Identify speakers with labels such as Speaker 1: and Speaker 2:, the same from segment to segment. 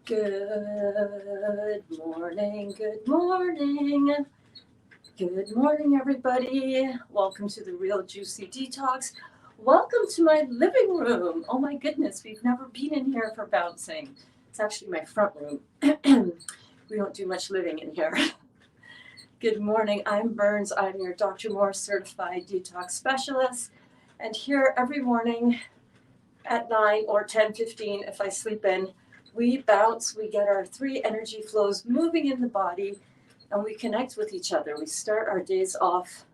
Speaker 1: Good morning, good morning. Good morning, everybody. Welcome to the Real Juicy Detox. Welcome to my living room. Oh my goodness, we've never been in here for bouncing. It's actually my front room. We don't do much living in here. Good morning, I'm Berns. I'm your Dr. Moore certified detox specialist. And here every morning at 9 or 10:15, if I sleep in, we bounce, we get our 3 energy flows moving in the body, and we connect with each other. We start our days off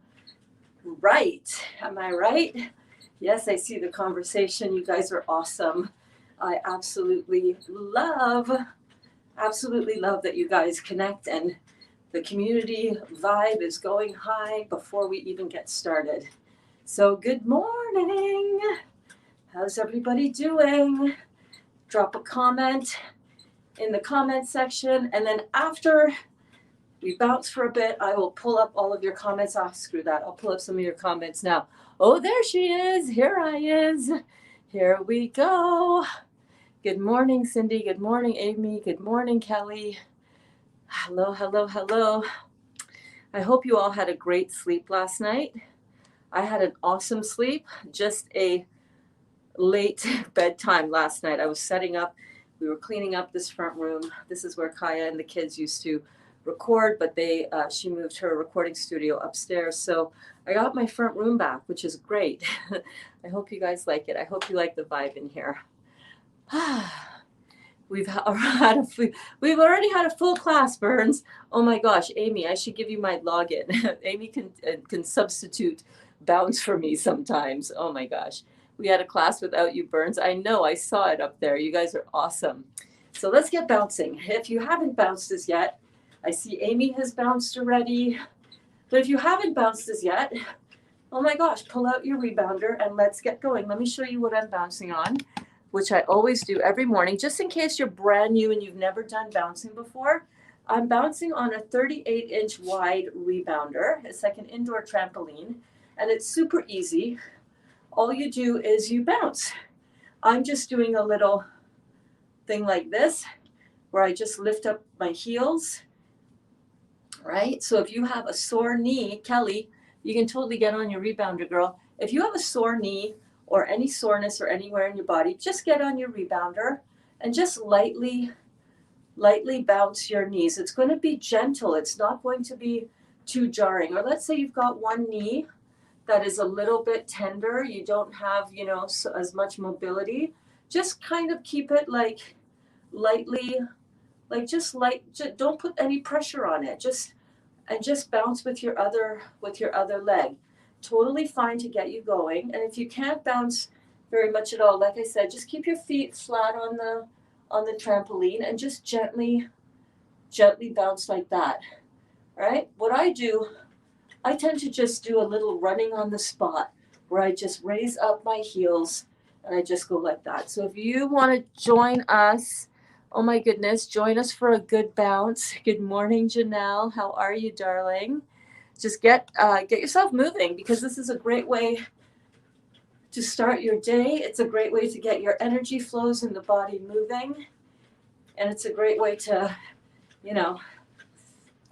Speaker 1: right. Am I right? Yes, I see the conversation. You guys are awesome. I absolutely love that you guys connect, and the community vibe is going high before we even get started. So good morning. How's everybody doing? Drop a comment in the comment section, and then after we bounce for a bit, I will pull up all of your comments. Oh, screw that. I'll pull up some of your comments now. Oh, there she is. Here I is. Here we go. Good morning, Cindy. Good morning, Amy. Good morning, Kelly. Hello, hello, hello. I hope you all had a great sleep last night. I had an awesome sleep, just a late bedtime last night. I was setting up, we were cleaning up this front room. This is where Kaya and the kids used to record, but she moved her recording studio upstairs. So I got my front room back, which is great. I hope you guys like it. I hope you like the vibe in here. We've already had a full class, Berns. Oh my gosh, Amy, I should give you my login. Amy can substitute bounce for me sometimes. Oh my gosh. We had a class without you, Berns. I know, I saw it up there. You guys are awesome. So let's get bouncing. If you haven't bounced as yet, I see Amy has bounced already. But if you haven't bounced as yet, oh my gosh, pull out your rebounder and let's get going. Let me show you what I'm bouncing on, which I always do every morning, just in case you're brand new and you've never done bouncing before. I'm bouncing on a 38-inch wide rebounder. It's like an indoor trampoline, and it's super easy. All you do is you bounce. I'm just doing a little thing like this, where I just lift up my heels, right? So if you have a sore knee, Kelly, you can totally get on your rebounder, girl. If you have a sore knee or any soreness or anywhere in your body, just get on your rebounder and just lightly bounce your knees. It's going to be gentle. It's not going to be too jarring. Or let's say you've got one knee that is a little bit tender, you don't have, as much mobility, just kind of keep it like lightly, don't put any pressure on it. Just bounce with your other leg. Totally fine to get you going. And if you can't bounce very much at all, like I said, just keep your feet flat on the trampoline and just gently bounce like that. All right? What I do, I tend to just do a little running on the spot where I just raise up my heels and I just go like that. So if you want to join us, oh my goodness, join us for a good bounce. Good morning, Janelle. How are you, darling? Just get yourself moving, because this is a great way to start your day. It's a great way to get your energy flows in the body moving. And it's a great way to,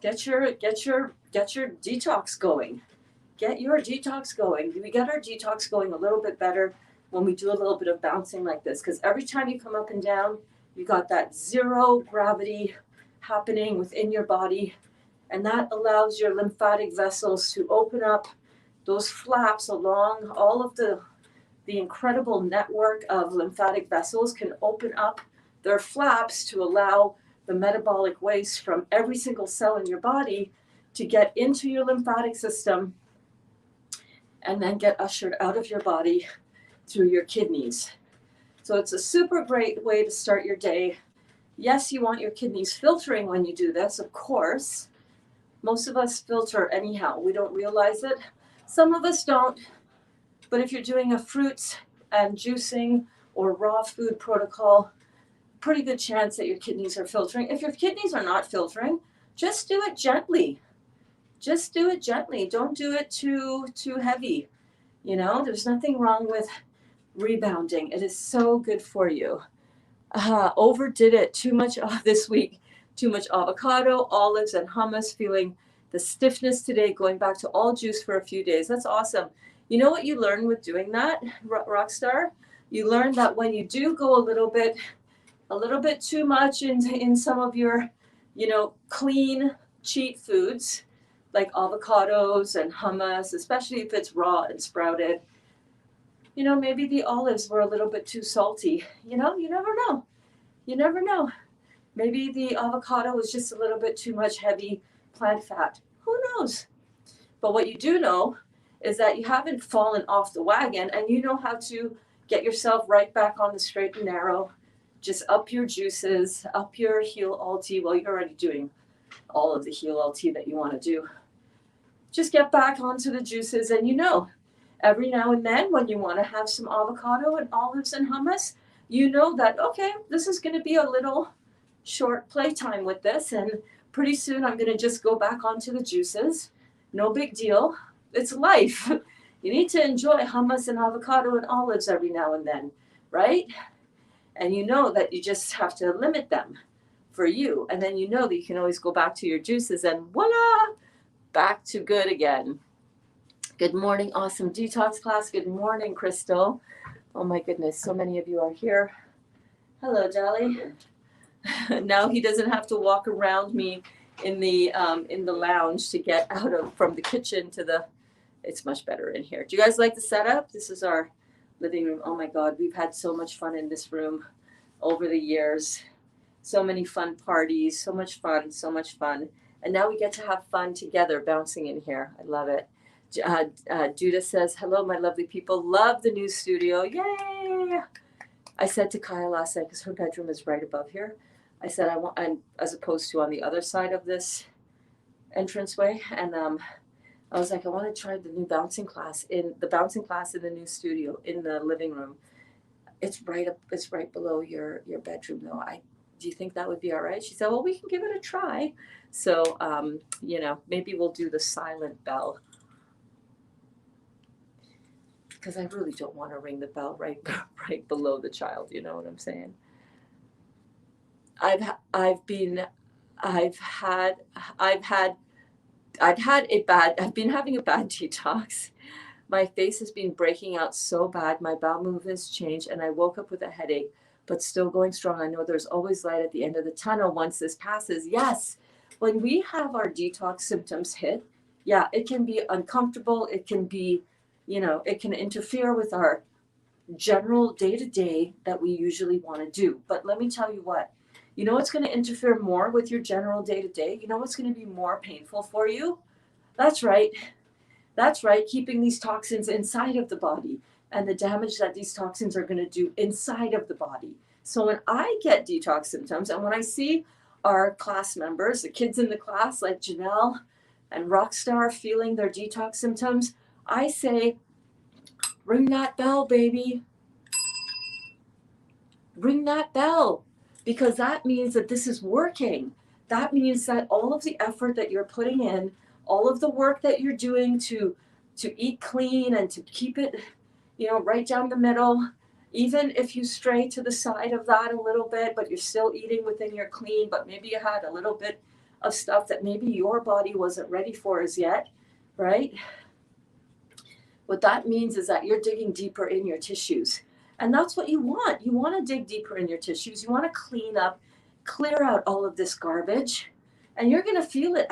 Speaker 1: get your detox going. Get your detox going. We get our detox going a little bit better when we do a little bit of bouncing like this, because every time you come up and down, you got that zero gravity happening within your body, and that allows your lymphatic vessels to open up. Those flaps along all of the incredible network of lymphatic vessels can open up their flaps to allow the metabolic waste from every single cell in your body to get into your lymphatic system and then get ushered out of your body through your kidneys. So it's a super great way to start your day. Yes, you want your kidneys filtering when you do this, of course. Most of us filter anyhow. We don't realize it. Some of us don't. But if you're doing a fruits and juicing or raw food protocol, pretty good chance that your kidneys are filtering. If your kidneys are not filtering, just do it gently. Just do it gently. Don't do it too heavy. There's nothing wrong with rebounding. It is so good for you. Overdid it too much this week. Too much avocado, olives, and hummus. Feeling the stiffness today. Going back to all juice for a few days. That's awesome. You know what you learn with doing that, Rockstar? You learn that when you do go a little bit too much in some of your, clean cheat foods like avocados and hummus, especially if it's raw and sprouted. Maybe the olives were a little bit too salty. You never know. You never know. Maybe the avocado was just a little bit too much heavy plant fat. Who knows? But what you do know is that you haven't fallen off the wagon, and you know how to get yourself right back on the straight and narrow. Just up your juices, up your heal alt. Well, you're already doing all of the heal alt that you want to do. Just get back onto the juices, and every now and then when you want to have some avocado and olives and hummus, you know that, okay, this is going to be a little short playtime with this, and pretty soon I'm going to just go back onto the juices. No big deal. It's life. You need to enjoy hummus and avocado and olives every now and then, right? And you know that you just have to limit them for you. And then you know that you can always go back to your juices, and voila, back to good again. Good morning, awesome detox class. Good morning, Crystal. Oh my goodness, so many of you are here. Hello, Dali. Now he doesn't have to walk around me in the lounge to get from the kitchen to the. It's much better in here. Do you guys like the setup? This is our living room. Oh my God, we've had so much fun in this room over the years. So many fun parties, so much fun. And now we get to have fun together bouncing in here. I love it. Judah says, hello, my lovely people. Love the new studio. Yay! I said to Kaya last night, because her bedroom is right above here, I said, and as opposed to on the other side of this entranceway. And I was like, I want to try the new bouncing class in the new studio in the living room. It's right below your bedroom though. Do you think that would be all right? She said, well, we can give it a try. So, maybe we'll do the silent bell, because I really don't want to ring the bell right below the child. You know what I'm saying? I've been having a bad detox. My face has been breaking out so bad. My bowel movements changed, and I woke up with a headache, but still going strong. I know there's always light at the end of the tunnel once this passes. Yes, when we have our detox symptoms hit, yeah, it can be uncomfortable. It can be, it can interfere with our general day-to-day that we usually want to do. But let me tell you what, what's going to interfere more with your general day-to-day? You know what's going to be more painful for you? That's right, keeping these toxins inside of the body and the damage that these toxins are going to do inside of the body. So when I get detox symptoms, and when I see our class members, the kids in the class like Janelle and Rockstar feeling their detox symptoms, I say, ring that bell, baby. Ring that bell, because that means that this is working. That means that all of the effort that you're putting in, all of the work that you're doing to eat clean and to keep it, right down the middle, even if you stray to the side of that a little bit, but you're still eating within your clean, but maybe you had a little bit of stuff that maybe your body wasn't ready for as yet, right? What that means is that you're digging deeper in your tissues. And that's what you want. You want to dig deeper in your tissues. You want to clean up, clear out all of this garbage. And you're going to feel it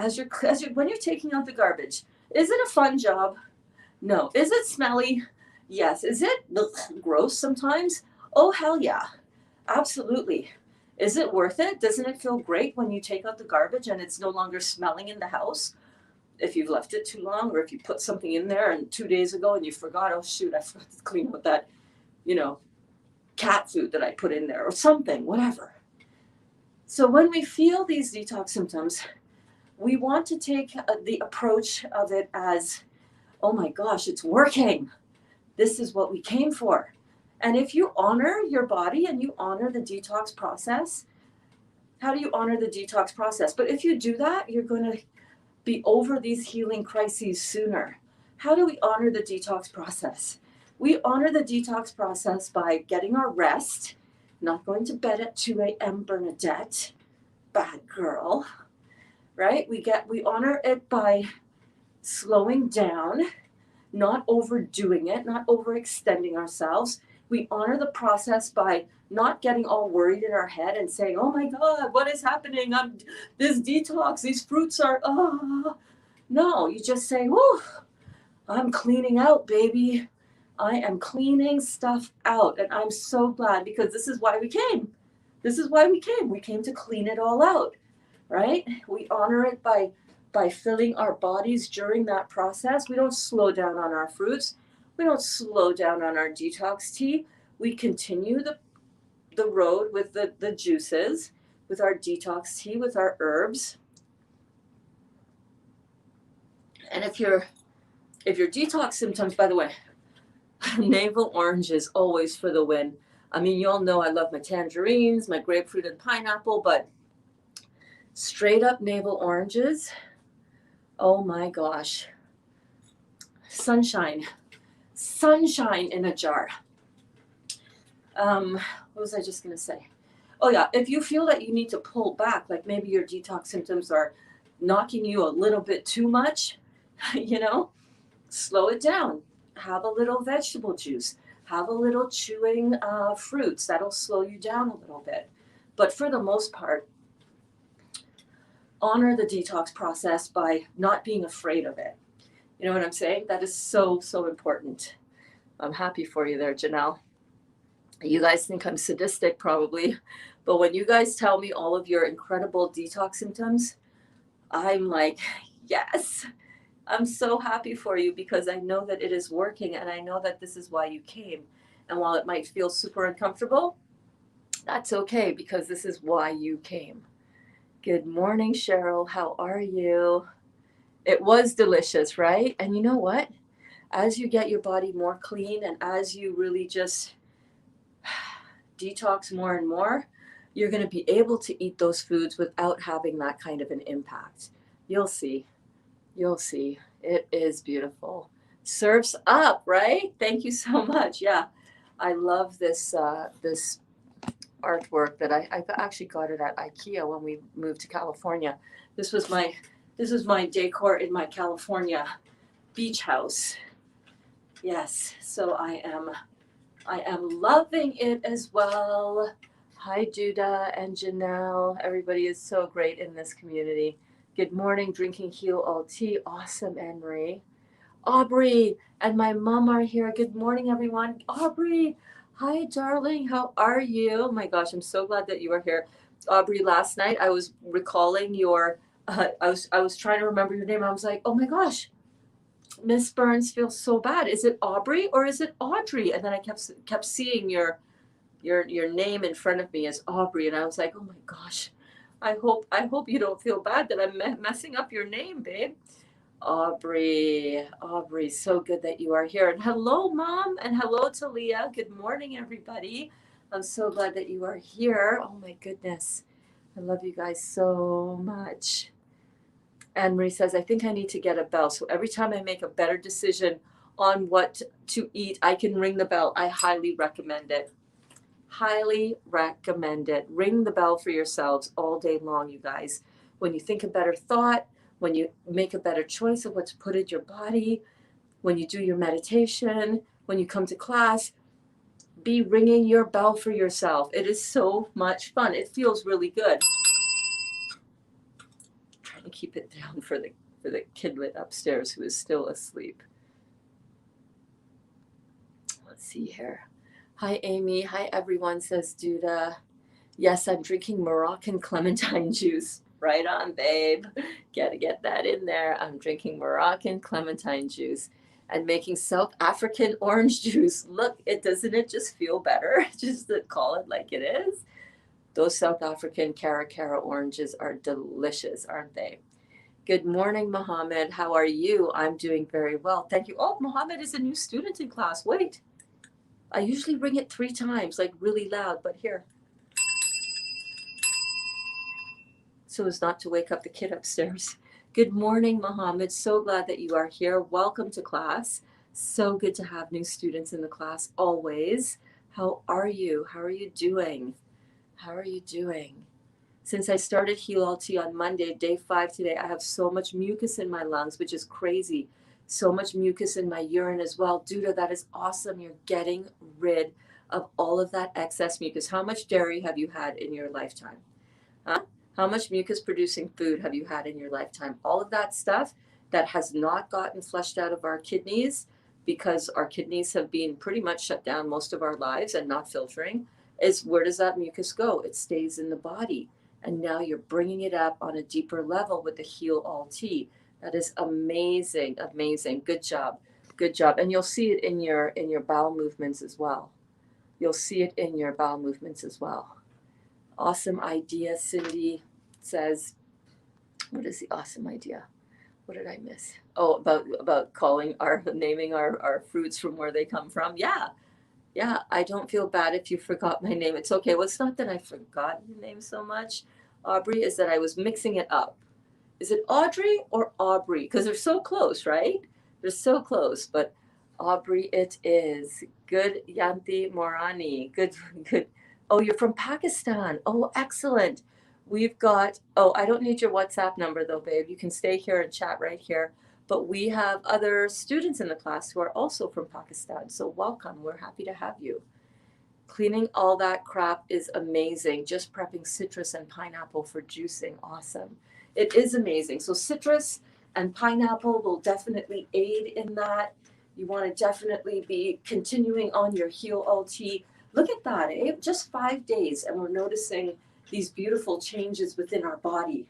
Speaker 1: when you're taking out the garbage. Is it a fun job? No. Is it smelly? Yes. Is it gross sometimes? Oh, hell yeah. Absolutely. Is it worth it? Doesn't it feel great when you take out the garbage and it's no longer smelling in the house? If you've left it too long, or if you put something in there and 2 days ago and you forgot, oh shoot, I forgot to clean up that, cat food that I put in there or something, whatever. So when we feel these detox symptoms, we want to take the approach of it as, oh my gosh, it's working. This is what we came for. And if you honor your body and you honor the detox process, how do you honor the detox process? But if you do that, you're going to be over these healing crises sooner. How do we honor the detox process? We honor the detox process by getting our rest, Not going to bed at 2 a.m. Bernadette. Bad girl. Right? We honor it by slowing down, not overdoing it, not overextending ourselves. We honor the process by not getting all worried in our head and saying, oh my God, what is happening? I'm this detox, these fruits are, no, you just say, whoo, I'm cleaning out, baby. I am cleaning stuff out. And I'm so glad because this is why we came. This is why we came. We came to clean it all out, right? We honor it by filling our bodies during that process. We don't slow down on our fruits. We don't slow down on our detox tea. We continue the road with the juices, with our detox tea, with our herbs. And if your detox symptoms, by the way, navel orange is always for the win. I mean, you all know I love my tangerines, my grapefruit and pineapple, but straight up navel oranges, oh my gosh. Sunshine in a jar. What was I just going to say? Oh yeah, if you feel that you need to pull back, like maybe your detox symptoms are knocking you a little bit too much, slow it down. Have a little vegetable juice. Have a little chewing fruits. That'll slow you down a little bit. But for the most part, honor the detox process by not being afraid of it. You know what I'm saying? That is so, so important. I'm happy for you there, Janelle. You guys think I'm sadistic probably, but when you guys tell me all of your incredible detox symptoms, I'm like, yes, I'm so happy for you because I know that it is working and I know that this is why you came. And while it might feel super uncomfortable, that's okay because this is why you came. Good morning, Cheryl. How are you? It was delicious, right? And you know what? As you get your body more clean and as you really just detox more and more, you're going to be able to eat those foods without having that kind of an impact. You'll see. You'll see. It is beautiful. Surf's up, right? Thank you so much. Yeah, I love this this artwork that I actually got it at IKEA when we moved to California. This is my decor in my California beach house. Yes, so I am loving it as well. Hi, Judah and Janelle. Everybody is so great in this community. Good morning, drinking Heal All Tea. Awesome, Anne-Marie. Aubrey and my mom are here. Good morning, everyone. Aubrey, hi, darling. How are you? Oh my gosh, I'm so glad that you are here. Aubrey, last night I was recalling your, I was trying to remember your name. I was like, oh my gosh, Miss Berns feels so bad. Is it Aubrey or is it Audrey? And then I kept seeing your name in front of me as Aubrey, and I was like, oh my gosh, I hope you don't feel bad that I'm messing up your name, babe. Aubrey, so good that you are here. And hello, Mom, and hello to Leah. Good morning, everybody. I'm so glad that you are here. Oh my goodness, I love you guys so much. Anne Marie says, I think I need to get a bell. So every time I make a better decision on what to eat, I can ring the bell. I highly recommend it. Highly recommend it. Ring the bell for yourselves all day long, you guys. When you think a better thought, when you make a better choice of what to put in your body, when you do your meditation, when you come to class, be ringing your bell for yourself. It is so much fun. It feels really good. I'm trying to keep it down for the kidlet upstairs who is still asleep. Let's see here. Hi, Amy. Hi, everyone, says Duda. Yes, I'm drinking Moroccan clementine juice. Right on, babe. Gotta get that in there. I'm drinking Moroccan clementine juice and making South African orange juice. Look, doesn't it just feel better? Just to call it like it is. Those South African Cara oranges are delicious, aren't they? Good morning, Mohammed. How are you? I'm doing very well. Thank you. Oh, Mohammed is a new student in class. Wait. I usually ring it 3 times, like really loud, but here. So as not to wake up the kid upstairs. Good morning, Mohammed. So glad that you are here. Welcome to class. So good to have new students in the class always. How are you? How are you doing? How are you doing? Since I started Heal LT on Monday, day 5 today, I have so much mucus in my lungs, which is crazy. So much mucus in my urine as well. Duda, that is awesome. You're getting rid of all of that excess mucus. How much dairy have you had in your lifetime? Huh? How much mucus producing food have you had in your lifetime? All of that stuff that has not gotten flushed out of our kidneys because our kidneys have been pretty much shut down most of our lives and not filtering, is where does that mucus go? It stays in the body. And now you're bringing it up on a deeper level with the Heal All Tea. That is amazing, amazing. Good job. Good job. And you'll see it in your bowel movements as well. You'll see it in your bowel movements as well. Awesome idea, Cindy says. What is the awesome idea? What did I miss? Oh, about naming our fruits from where they come from. Yeah. Yeah, I don't feel bad if you forgot my name. It's okay. Well, it's not that I forgot your name so much, Aubrey, is that I was mixing it up. Is it Audrey or Aubrey? Because they're so close, right? They're so close, but Aubrey it is. Good, Yanti Morani. Good, good. Oh, you're from Pakistan. Oh, excellent. We've got, oh, I don't need your WhatsApp number though, babe. You can stay here and chat right here. But we have other students in the class who are also from Pakistan. So welcome. We're happy to have you. Cleaning all that crap is amazing. Just prepping citrus and pineapple for juicing. Awesome. It is amazing. So citrus and pineapple will definitely aid in that. You want to definitely be continuing on your Heal LT. Look at that, eh? Just 5 days and we're noticing these beautiful changes within our body.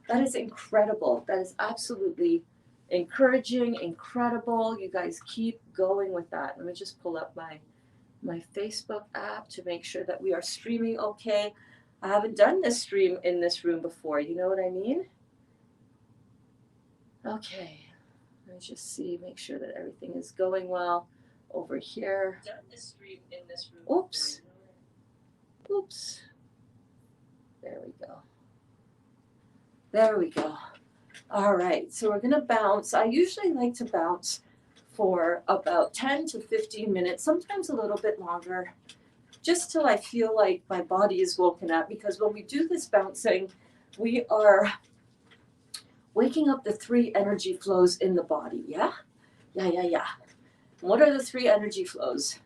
Speaker 1: That is incredible. That is absolutely encouraging, incredible. You guys keep going with that. Let me just pull up my Facebook app to make sure that we are streaming okay. I haven't done this stream in this room before. You know what I mean? Okay. Let me just see, make sure that everything is going well over here. Done this stream in this room. Oops. Oops. There we go. There we go. All right, so we're going to bounce. I usually like to bounce for about 10 to 15 minutes, sometimes a little bit longer, just till I feel like my body is woken up. Because when we do this bouncing, we are waking up the 3 energy flows in the body. Yeah? Yeah. What are the 3 energy flows?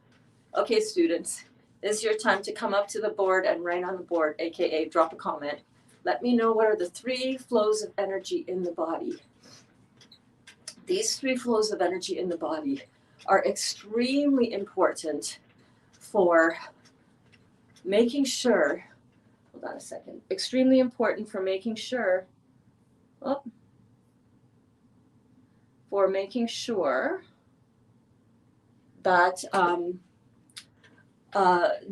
Speaker 1: Okay, students, this is your time to come up to the board and write on the board, aka drop a comment. Let me know what are the 3 flows of energy in the body. These 3 flows of energy in the body are extremely important for making sure, hold on a second, extremely important for making sure, that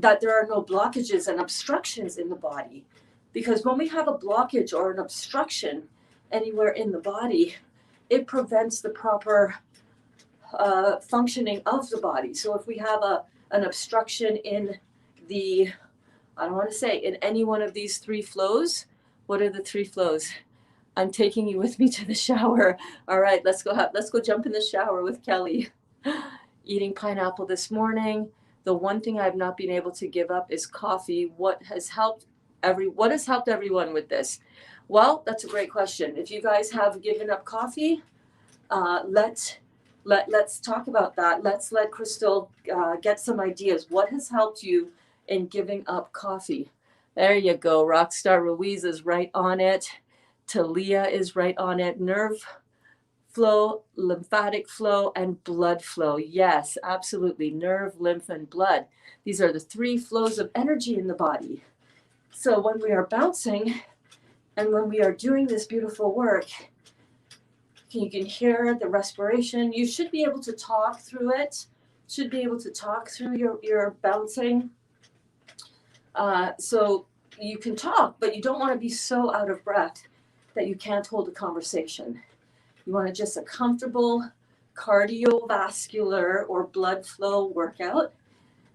Speaker 1: that there are no blockages and obstructions in the body. Because when we have a blockage or an obstruction anywhere in the body, it prevents the proper functioning of the body. So if we have an obstruction in the, I don't want to say, in any one of these 3 flows, what are the 3 flows? I'm taking you with me to the shower. All right, let's go jump in the shower with Kelly. Eating pineapple this morning. The one thing I've not been able to give up is coffee. What has helped everyone with this? Well, that's a great question. If you guys have given up coffee, let's talk about that. Let's let Crystal get some ideas. What has helped you in giving up coffee? There you go. Rockstar Ruiz is right on it. Talia is right on it. Nerve flow, lymphatic flow, and blood flow. Yes, absolutely. Nerve, lymph, and blood. These are the 3 flows of energy in the body. So when we are bouncing and when we are doing this beautiful work, you can hear the respiration. You should be able to talk through it. Should be able to talk through your bouncing. So you can talk, but you don't want to be so out of breath that you can't hold a conversation. You want just a comfortable cardiovascular or blood flow workout.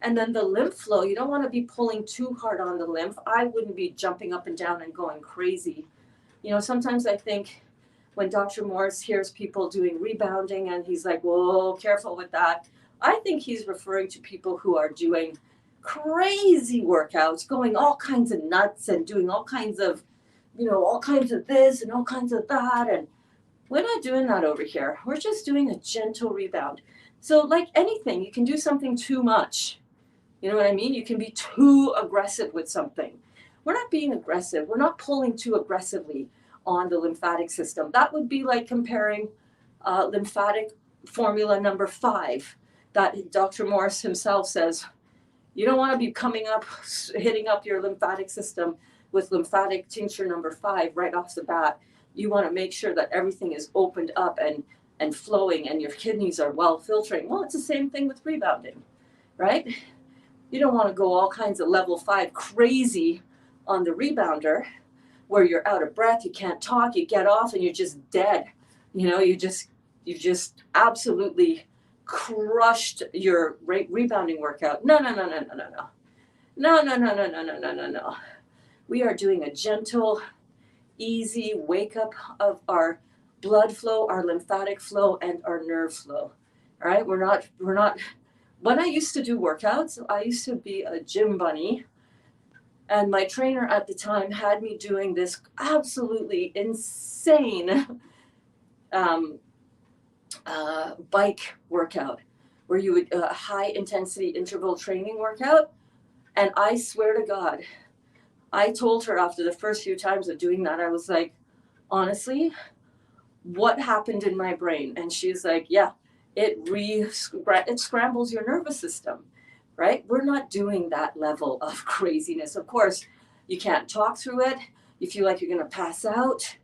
Speaker 1: And then the lymph flow, you don't want to be pulling too hard on the lymph. I wouldn't be jumping up and down and going crazy. You know, sometimes I think when Dr. Morris hears people doing rebounding and he's like, whoa, careful with that. I think he's referring to people who are doing crazy workouts, going all kinds of nuts and doing all kinds of, all kinds of this and all kinds of that. And we're not doing that over here. We're just doing a gentle rebound. So like anything, you can do something too much. You know what I mean? You can be too aggressive with something. We're not being aggressive. We're not pulling too aggressively on the lymphatic system. That would be like comparing lymphatic formula number 5 that Dr. Morris himself says. You don't want to be hitting up your lymphatic system with lymphatic tincture number 5 right off the bat. You want to make sure that everything is opened up and flowing and your kidneys are well filtering. Well, it's the same thing with rebounding, right? You don't want to go all kinds of level 5 crazy on the rebounder where you're out of breath, you can't talk, you get off and you're just dead. You just absolutely crushed your rebounding workout. No. No. We are doing a gentle, easy wake up of our blood flow, our lymphatic flow, and our nerve flow. All right, we're not. When I used to do workouts, I used to be a gym bunny, and my trainer at the time had me doing this absolutely insane bike workout where you would high intensity interval training workout. And I swear to God, I told her after the first few times of doing that, I was like, honestly, what happened in my brain? And she's like, yeah, it scrambles your nervous system, right? We're not doing that level of craziness. Of course, you can't talk through it. You feel like you're going to pass out.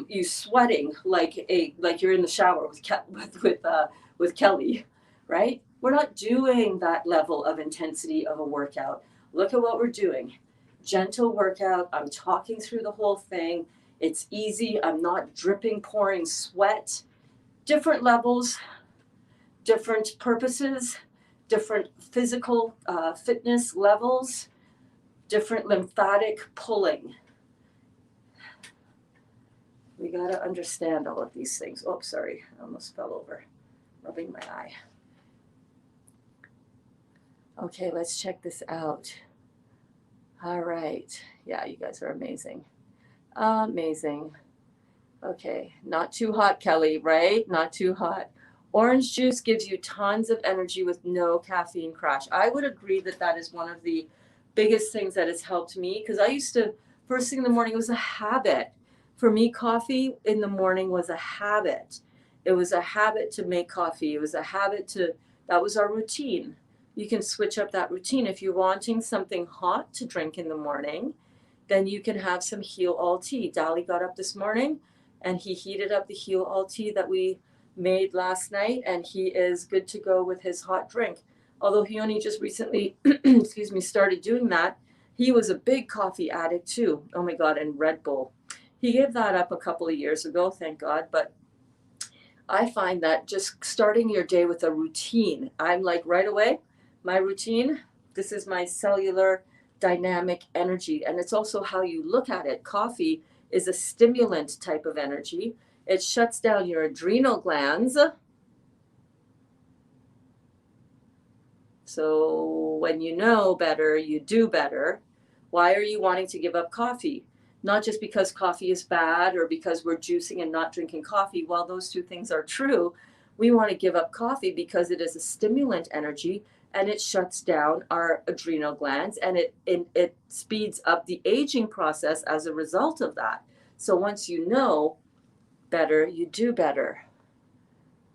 Speaker 1: You sweating like you're in the shower with Kelly, right? We're not doing that level of intensity of a workout. Look at what we're doing. Gentle workout. I'm talking through the whole thing. It's easy. I'm not dripping, pouring sweat. Different levels, different purposes, different physical fitness levels, different lymphatic pulling. We got to understand all of these things. Oh, sorry, I almost fell over, rubbing my eye. Okay, let's check this out. All right. Yeah, you guys are amazing. Amazing. Okay, not too hot, Kelly, right? Not too hot. Orange juice gives you tons of energy with no caffeine crash. I would agree that that is one of the biggest things that has helped me, because I used to, first thing in the morning, it was a habit. For me, coffee in the morning was a habit. It was a habit to make coffee. It was a habit that was our routine. You can switch up that routine. If you're wanting something hot to drink in the morning, then you can have some Heal All tea. Dali got up this morning and he heated up the Heal All tea that we made last night, and he is good to go with his hot drink. Although he only just recently, started doing that. He was a big coffee addict too. Oh my God, and Red Bull. He gave that up a couple of years ago, thank God. But I find that just starting your day with a routine, I'm like right away, my routine, this is my cellular dynamic energy. And it's also how you look at it. Coffee is a stimulant type of energy. It shuts down your adrenal glands. So when you know better, you do better. Why are you wanting to give up coffee? Not just because coffee is bad or because we're juicing and not drinking coffee. While those two things are true, we want to give up coffee because it is a stimulant energy and it shuts down our adrenal glands, and it speeds up the aging process as a result of that. So once you know better, you do better.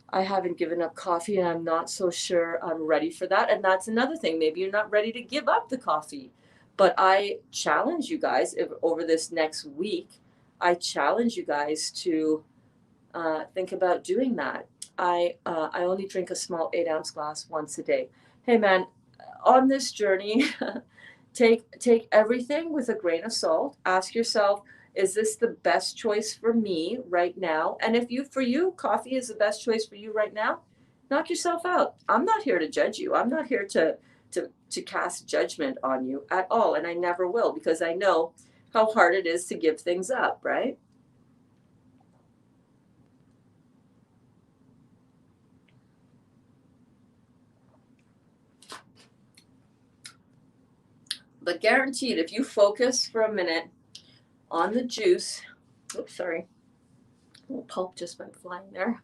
Speaker 1: I haven't given up coffee and I'm not so sure I'm ready for that. And that's another thing. Maybe you're not ready to give up the coffee. But I challenge you guys over this next week, I challenge you guys to think about doing that. I only drink a small 8-ounce glass once a day. Hey man, on this journey, take everything with a grain of salt. Ask yourself, is this the best choice for me right now? And if for you, coffee is the best choice for you right now, knock yourself out. I'm not here to judge you. I'm not here to cast judgment on you at all. And I never will, because I know how hard it is to give things up, right? But guaranteed, if you focus for a minute on the juice, oops, sorry, a little pulp just went flying there.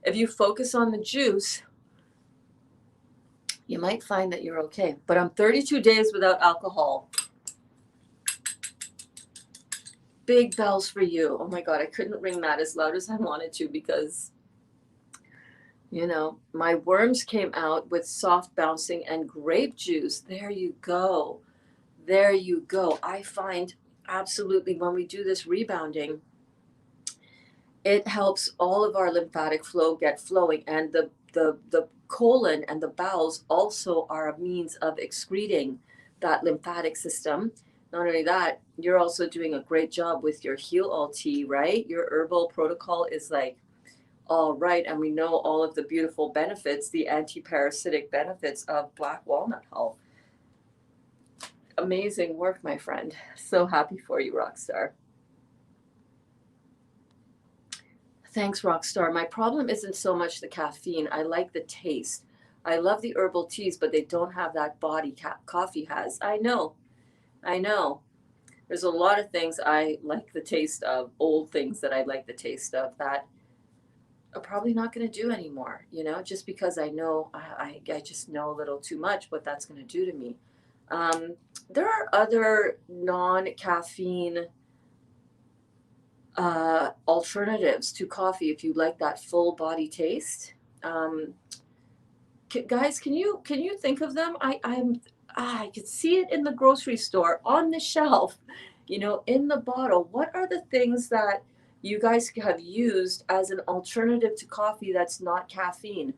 Speaker 1: If you focus on the juice, you might find that you're okay. But I'm 32 days without alcohol. Big bells for you. Oh my God, I couldn't ring that as loud as I wanted to because, you know, my worms came out with soft bouncing and grape juice. There you go. There you go. I find absolutely when we do this rebounding, it helps all of our lymphatic flow get flowing, and the colon and the bowels also are a means of excreting that lymphatic system. Not only that, you're also doing a great job with your heal all tea, right? Your herbal protocol is like all right, and we know all of the beautiful benefits, the anti-parasitic benefits of black walnut hull. Amazing work, my friend. So happy for you, Rockstar. Thanks, Rockstar. My problem isn't so much the caffeine. I like the taste. I love the herbal teas, but they don't have that body coffee has. I know. There's a lot of things I like the taste of, old things that I like the taste of that are probably not going to do anymore, you know, just because I know, I just know a little too much what that's going to do to me. There are other non-caffeine alternatives to coffee if you like that full body taste. Guys, can you think of them? I could see it in the grocery store on the shelf, you know, in the bottle. What are the things that you guys have used as an alternative to coffee that's not caffeine?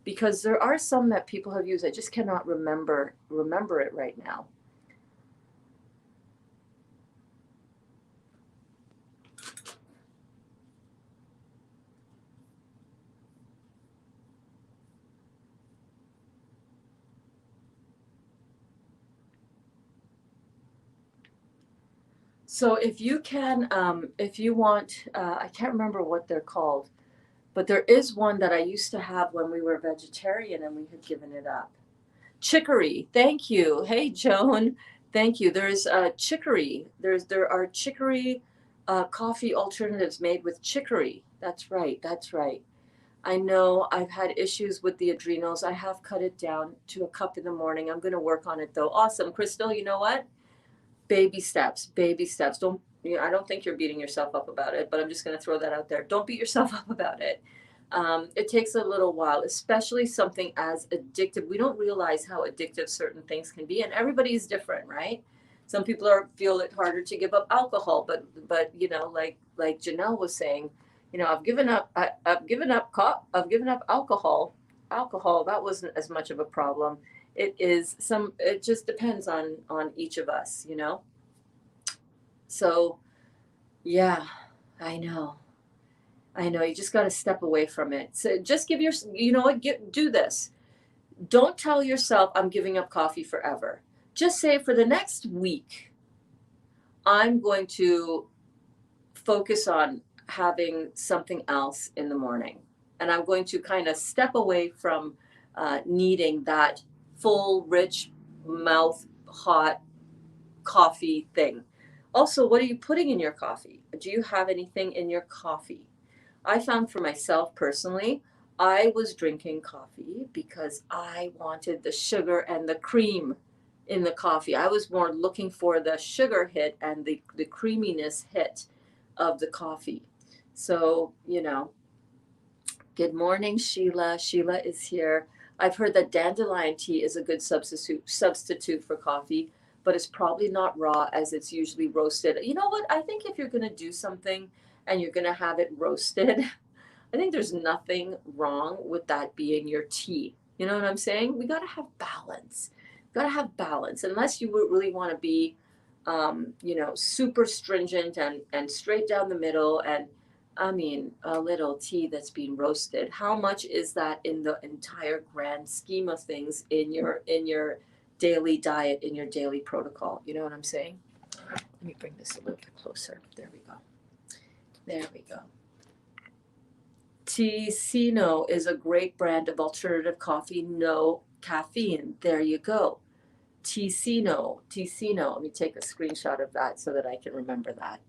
Speaker 1: Because there are some that people have used. I just cannot remember it right now. So if you can, if you want, I can't remember what they're called, but there is one that I used to have when we were vegetarian and we had given it up. Chicory, thank you. Hey, Joan, thank you. There's chicory. There are chicory coffee alternatives made with chicory. That's right. That's right. I know I've had issues with the adrenals. I have cut it down to a cup in the morning. I'm going to work on it though. Awesome, Crystal. You know what? Baby steps. Baby steps. Don't. You know, I don't think you're beating yourself up about it, but I'm just going to throw that out there. Don't beat yourself up about it. It takes a little while, especially something as addictive. We don't realize how addictive certain things can be, and everybody's different, right? Some people feel it harder to give up alcohol, but you know, like Janelle was saying, you know, I've given up alcohol. Alcohol, that wasn't as much of a problem. It just depends on each of us, you know. So yeah, I know. I know, you just got to step away from it. So just you know what, do this. Don't tell yourself I'm giving up coffee forever. Just say for the next week, I'm going to focus on having something else in the morning. And I'm going to kind of step away from needing that full, rich, mouth, hot coffee thing. Also, what are you putting in your coffee? Do you have anything in your coffee? I found for myself personally, I was drinking coffee because I wanted the sugar and the cream in the coffee. I was more looking for the sugar hit and the creaminess hit of the coffee. So, you know, good morning, Sheila. Sheila is here. I've heard that dandelion tea is a good substitute for coffee, but it's probably not raw as it's usually roasted. You know what? I think if you're going to do something and you're going to have it roasted, I think there's nothing wrong with that being your tea. You know what I'm saying? We got to have balance. Got to have balance. Unless you really want to be, you know, super stringent and straight down the middle. And I mean, a little tea that's being roasted. How much is that in the entire grand scheme of things in your daily diet, in your daily protocol? You know what I'm saying? Let me bring this a little bit closer. There we go. There we go. Ticino is a great brand of alternative coffee, no caffeine. There you go. Ticino. Let me take a screenshot of that so that I can remember that.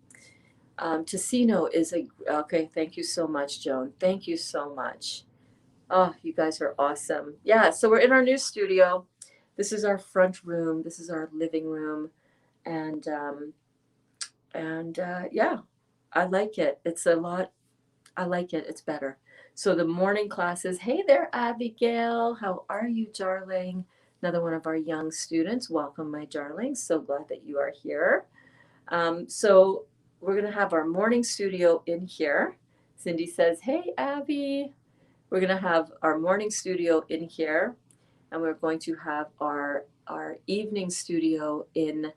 Speaker 1: Ticino is okay, thank you so much, Joan. Thank you so much. Oh, you guys are awesome. Yeah, so we're in our new studio. This is our front room. This is our living room. And yeah, I like it. It's a lot. I like it. It's better. So the morning classes. Hey there, Abigail. How are you, darling? Another one of our young students. Welcome, my darling. So glad that you are here. So we're going to have our morning studio in here. Cindy says, hey, Abby. We're going to have our morning studio in here, and we're going to have our evening studio in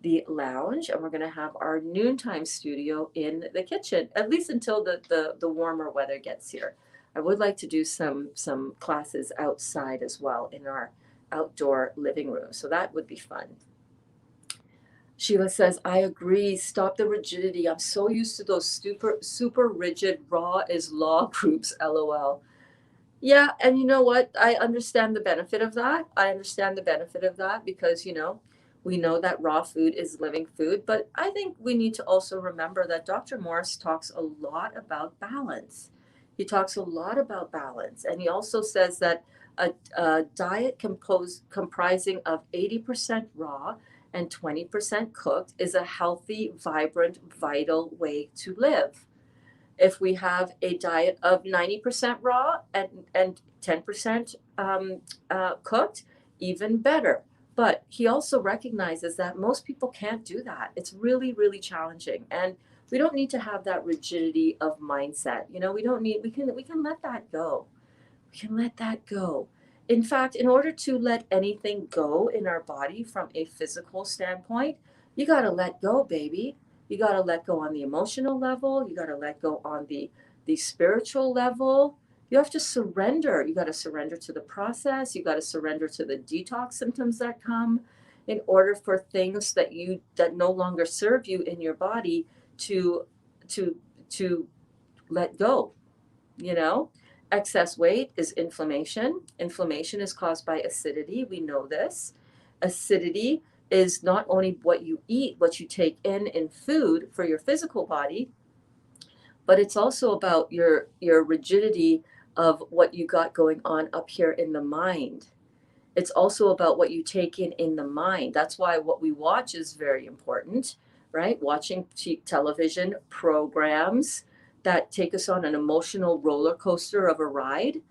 Speaker 1: the lounge, and we're going to have our noontime studio in the kitchen, at least until the warmer weather gets here. I would like to do some classes outside as well in our outdoor living room, so that would be fun. Sheila says, I agree. Stop the rigidity. I'm so used to those super rigid, raw is law groups, LOL. Yeah, and you know what? I understand the benefit of that. I understand the benefit of that because, we know that raw food is living food, but I think we need to also remember that Dr. Morse talks a lot about balance. He talks a lot about balance, and he also says that a diet comprising of 80% raw and 20% cooked is a healthy, vibrant, vital way to live. If we have a diet of 90% raw and 10% cooked, even better. But he also recognizes that most people can't do that. It's really, really challenging. And we don't need to have that rigidity of mindset. We don't need, we can let that go. We can let that go. In fact, in order to let anything go in our body from a physical standpoint, you got to let go, baby. You got to let go on the emotional level. You got to let go on the spiritual level. You have to surrender. You got to surrender to the process. You got to surrender to the detox symptoms that come in order for things that no longer serve you in your body to let go. Excess weight is inflammation. Inflammation is caused by acidity. We know this. Acidity is not only what you eat, what you take in food for your physical body, but it's also about your rigidity of what you got going on up here in the mind. It's also about what you take in the mind. That's why what we watch is very important, right? Watching television programs that take us on an emotional roller coaster of a ride,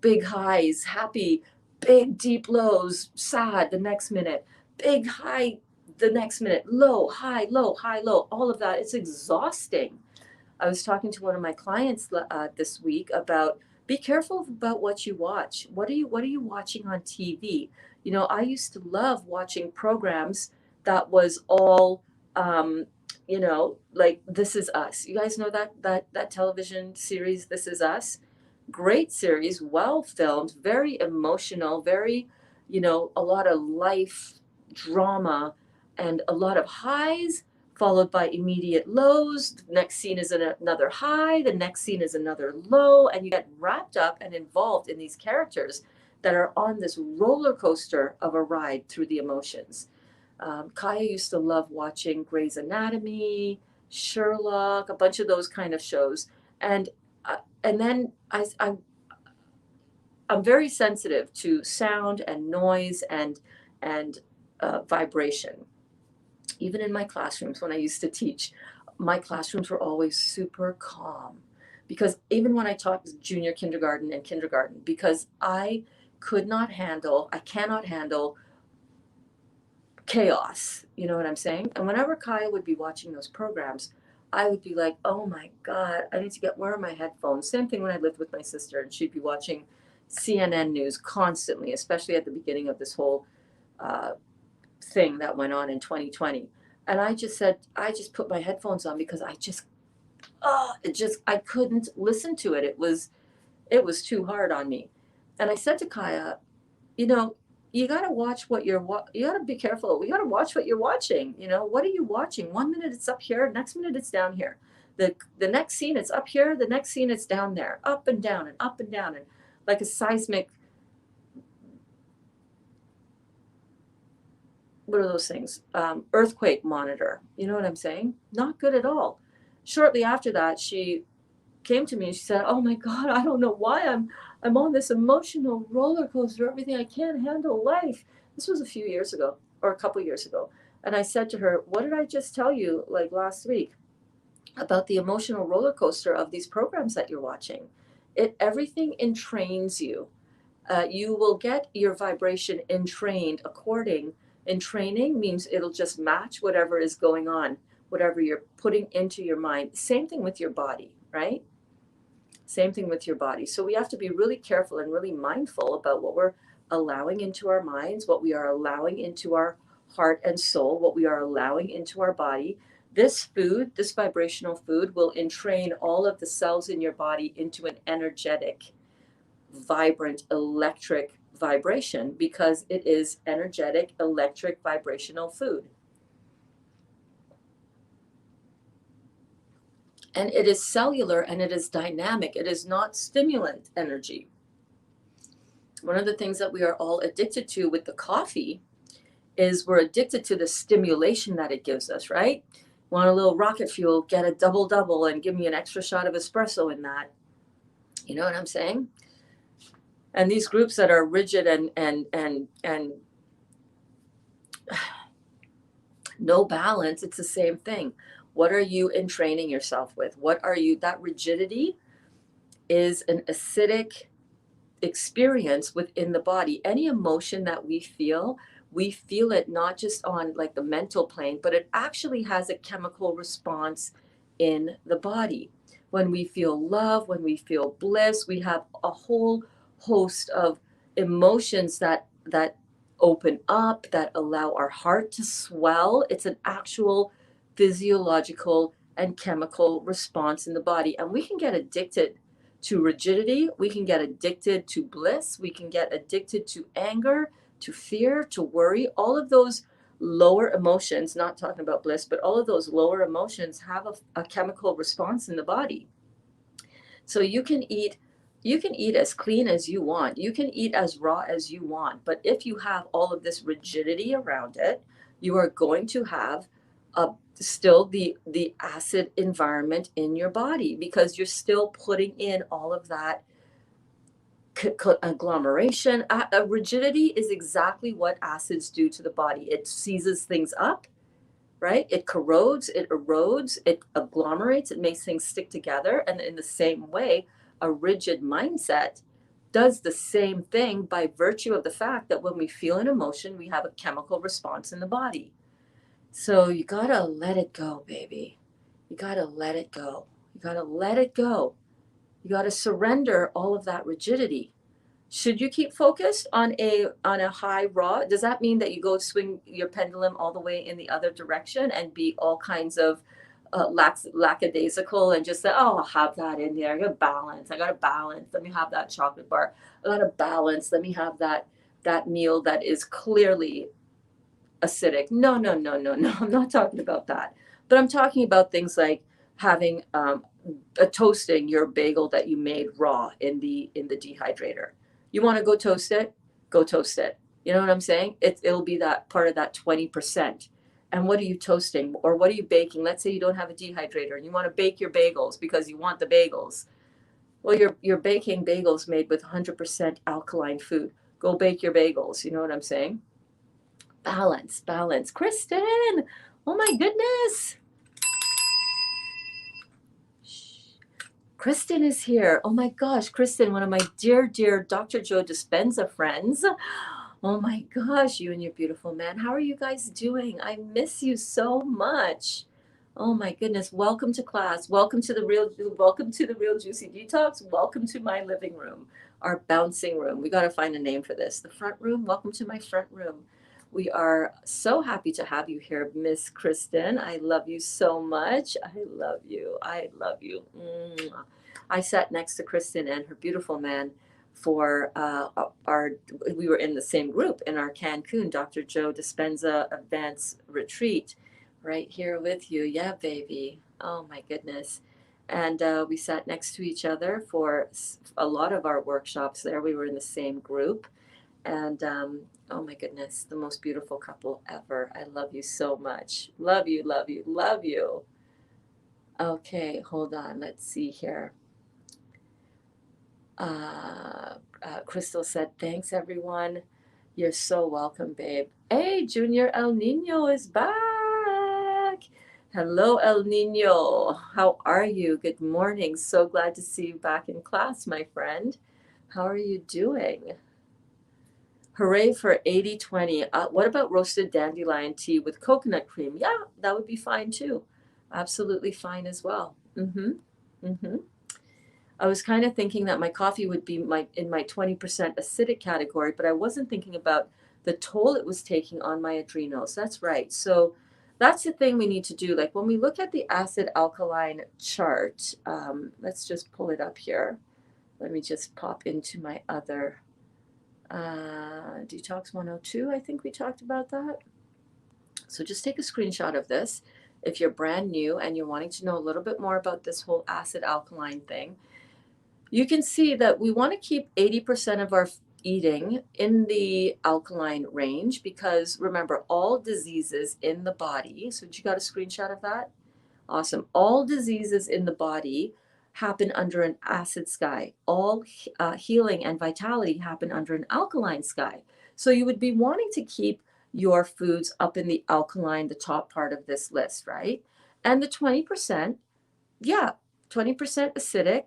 Speaker 1: big highs, happy, big deep lows, sad the next minute, big high the next minute, low, high, low, high, low, all of that. It's exhausting. I was talking to one of my clients this week about be careful about what you watch. What are you watching on TV? I used to love watching programs that was all like This Is Us. You guys know that television series, This Is Us? Great series, well filmed, very emotional, very, a lot of life drama and a lot of highs followed by immediate lows. The next scene is another high, the next scene is another low, and you get wrapped up and involved in these characters that are on this roller coaster of a ride through the emotions. Kaya used to love watching Grey's Anatomy, Sherlock, a bunch of those kind of shows, and then I'm very sensitive to sound and noise and vibration. Even in my classrooms when I used to teach, my classrooms were always super calm because even when I taught junior kindergarten and kindergarten, because I cannot handle chaos. You know what I'm saying? And whenever Kaya would be watching those programs, I would be like, oh my God, I need to where are my headphones? Same thing when I lived with my sister and she'd be watching CNN news constantly, especially at the beginning of this whole thing that went on in 2020. And I just put my headphones on because I couldn't listen to it. It was too hard on me. And I said to Kaya, you got to watch you got to be careful. We got to watch what you're watching. What are you watching? 1 minute it's up here, next minute it's down here. The next scene it's up here, the next scene it's down there, up and down and like a seismic what are those things? Earthquake monitor. You know what I'm saying? Not good at all. Shortly after that, she came to me and she said, "Oh my God, I don't know why I'm on this emotional roller coaster. Everything, I can't handle life." This was a few years ago, or a couple years ago. And I said to her, "What did I just tell you like last week about the emotional roller coaster of these programs that you're watching? Everything entrains you. You will get your vibration entrained according. Entraining means it'll just match whatever is going on, whatever you're putting into your mind. Same thing with your body, right? Same thing with your body. So we have to be really careful and really mindful about what we're allowing into our minds, what we are allowing into our heart and soul, what we are allowing into our body. This food, this vibrational food, will entrain all of the cells in your body into an energetic, vibrant, electric vibration because it is energetic, electric, vibrational food. And it is cellular and it is dynamic. It is not stimulant energy. One of the things that we are all addicted to with the coffee is we're addicted to the stimulation that it gives us, right? Want a little rocket fuel, get a double double and give me an extra shot of espresso in that. You know what I'm saying? And these groups that are rigid and no balance, it's the same thing. What are you entraining yourself with? What are you, that rigidity is an acidic experience within the body. Any emotion that we feel it not just on like the mental plane, but it actually has a chemical response in the body. When we feel love, when we feel bliss, we have a whole host of emotions that open up, that allow our heart to swell. It's an actual physiological and chemical response in the body, and we can get addicted to rigidity, we can get addicted to bliss, we can get addicted to anger, to fear, to worry. All of those lower emotions, not talking about bliss, but all of those lower emotions have a chemical response in the body. So you can eat as clean as you want. You can eat as raw as you want. But if you have all of this rigidity around it, you are going to have still the acid environment in your body because you're still putting in all of that agglomeration. Rigidity is exactly what acids do to the body. It seizes things up, right? It corrodes, it erodes, it agglomerates, it makes things stick together. And in the same way, a rigid mindset does the same thing by virtue of the fact that when we feel an emotion, we have a chemical response in the body. So you gotta let it go, baby. You gotta let it go. You gotta let it go. You gotta surrender all of that rigidity. Should you keep focused on a high raw? Does that mean that you go swing your pendulum all the way in the other direction and be all kinds of lackadaisical and just say, "Oh, I'll have that in there. I got balance. I got to balance. Let me have that chocolate bar. I got to balance. Let me have that meal that is clearly acidic." No, no, no, no, no. I'm not talking about that. But I'm talking about things like having toasting your bagel that you made raw in the dehydrator. You want to go toast it? Go toast it. You know what I'm saying? It'll be that part of that 20%. And what are you toasting or what are you baking? Let's say you don't have a dehydrator and you want to bake your bagels because you want the bagels. Well, you're baking bagels made with 100% alkaline food. Go bake your bagels. You know what I'm saying? Balance, balance. Kristen, oh my goodness. Kristen is here. Oh my gosh, Kristen, one of my dear, dear Dr. Joe Dispenza friends. Oh my gosh, you and your beautiful man. How are you guys doing? I miss you so much. Oh my goodness. Welcome to class. Welcome to the real juicy detox. Welcome to my living room, our bouncing room. We got to find a name for this. The front room. Welcome to my front room. We are so happy to have you here, Miss Kristen. I love you so much. I love you. I love you. Mwah. I sat next to Kristen and her beautiful man for we were in the same group in our Cancun Dr. Joe Dispenza advanced retreat right here with you. Yeah, baby. Oh my goodness. And we sat next to each other for a lot of our workshops there. We were in the same group. And oh my goodness, the most beautiful couple ever. I love you so much. Love you, love you, love you. Okay, hold on. Let's see here. Crystal said, thanks, everyone. You're so welcome, babe. Hey, Junior El Nino is back. Hello, El Nino. How are you? Good morning. So glad to see you back in class, my friend. How are you doing? Hooray for 80/20. What about roasted dandelion tea with coconut cream? Yeah, that would be fine too. Absolutely fine as well. Mm-hmm. Mm-hmm. I was kind of thinking that my coffee would be in my 20% acidic category, but I wasn't thinking about the toll it was taking on my adrenals. That's right. So that's the thing we need to do. Like when we look at the acid alkaline chart, let's just pull it up here. Let me just pop into my other Detox 102. I think we talked about that. So just take a screenshot of this. If you're brand new and you're wanting to know a little bit more about this whole acid alkaline thing, you can see that we want to keep 80% of our eating in the alkaline range because remember, all diseases in the body, so you got a screenshot of that? Awesome. All diseases in the body happen under an acid sky. All healing and vitality happen under an alkaline sky. So you would be wanting to keep your foods up in the alkaline, the top part of this list, right? And the 20%, yeah, 20% acidic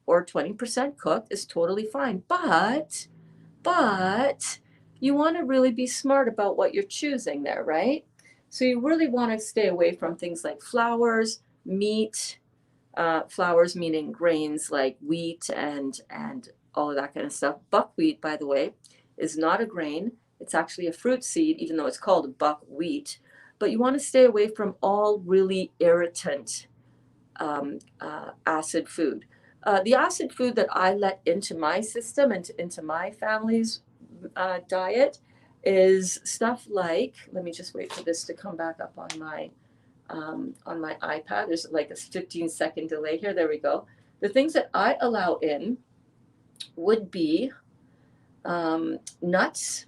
Speaker 1: or 20% cooked is totally fine. But you want to really be smart about what you're choosing there, right? So you really want to stay away from things like flours, meat, flours meaning grains like wheat and all of that kind of stuff. Buckwheat, by the way, is not a grain. It's actually a fruit seed, even though it's called buckwheat. But you want to stay away from all really irritant acid food. The acid food that I let into my system and into my family's diet is stuff like, let me just wait for this to come back up on my iPad. There's like a 15-second delay here. There we go. The things that I allow in would be nuts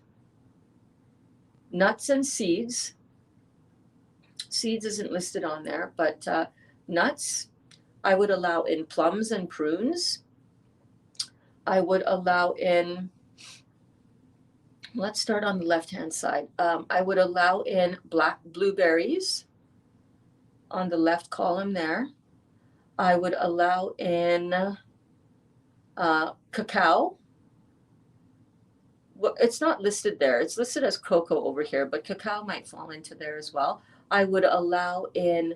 Speaker 1: and seeds. Seeds isn't listed on there, but nuts. I would allow in plums and prunes. I would allow in, let's start on the left-hand side. I would allow in black blueberries on the left column there. I would allow in cacao. Well, it's not listed there. It's listed as cocoa over here, but cacao might fall into there as well. I would allow in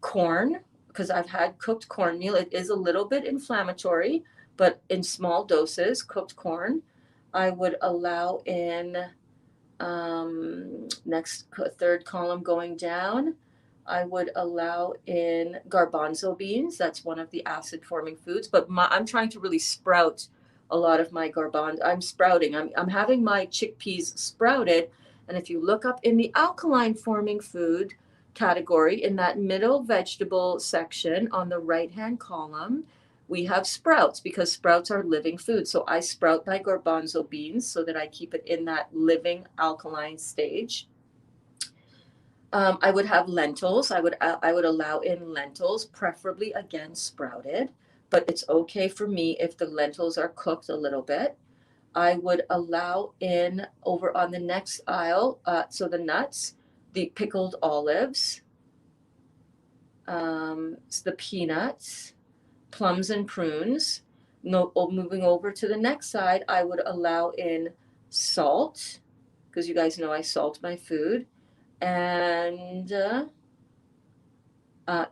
Speaker 1: corn, because I've had cooked cornmeal. It is a little bit inflammatory, but in small doses, cooked corn. I would allow in, third column going down, I would allow in garbanzo beans. That's one of the acid forming foods, but I'm trying to really sprout a lot of my garbanzo. I'm sprouting. I'm having my chickpeas sprouted. And if you look up in the alkaline forming food category in that middle vegetable section on the right-hand column, we have sprouts because sprouts are living food. So I sprout my garbanzo beans so that I keep it in that living alkaline stage. I would have lentils. I would allow in lentils, preferably again sprouted, but it's okay for me if the lentils are cooked a little bit. I would allow in over on the next aisle, so the nuts, the pickled olives, the peanuts, plums and prunes. Moving over to the next side, I would allow in salt, because you guys know I salt my food, and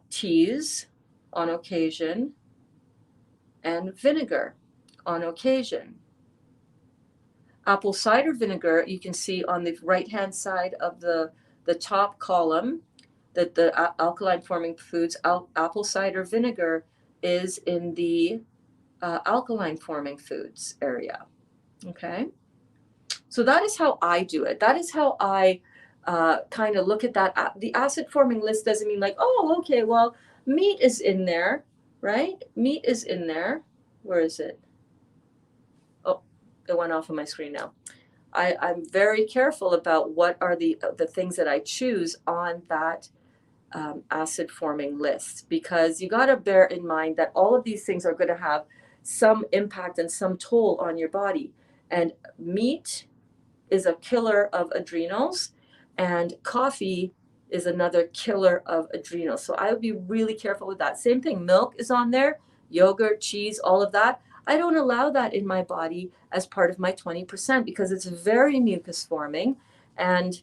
Speaker 1: teas on occasion, and vinegar on occasion. Apple cider vinegar, you can see on the right-hand side of the top column that the alkaline forming foods, apple cider vinegar is in the alkaline forming foods area. Okay. So that is how I do it. That is how I kind of look at that. The acid forming list doesn't mean like, oh, okay, well, meat is in there, right? Meat is in there. Where is it? Oh, it went off of my screen now. I'm very careful about what are the things that I choose on that acid forming list, because you got to bear in mind that all of these things are going to have some impact and some toll on your body. And meat is a killer of adrenals, and coffee is another killer of adrenals. So I would be really careful with that. Same thing, milk is on there, yogurt, cheese, all of that. I don't allow that in my body as part of my 20% because it's very mucus forming and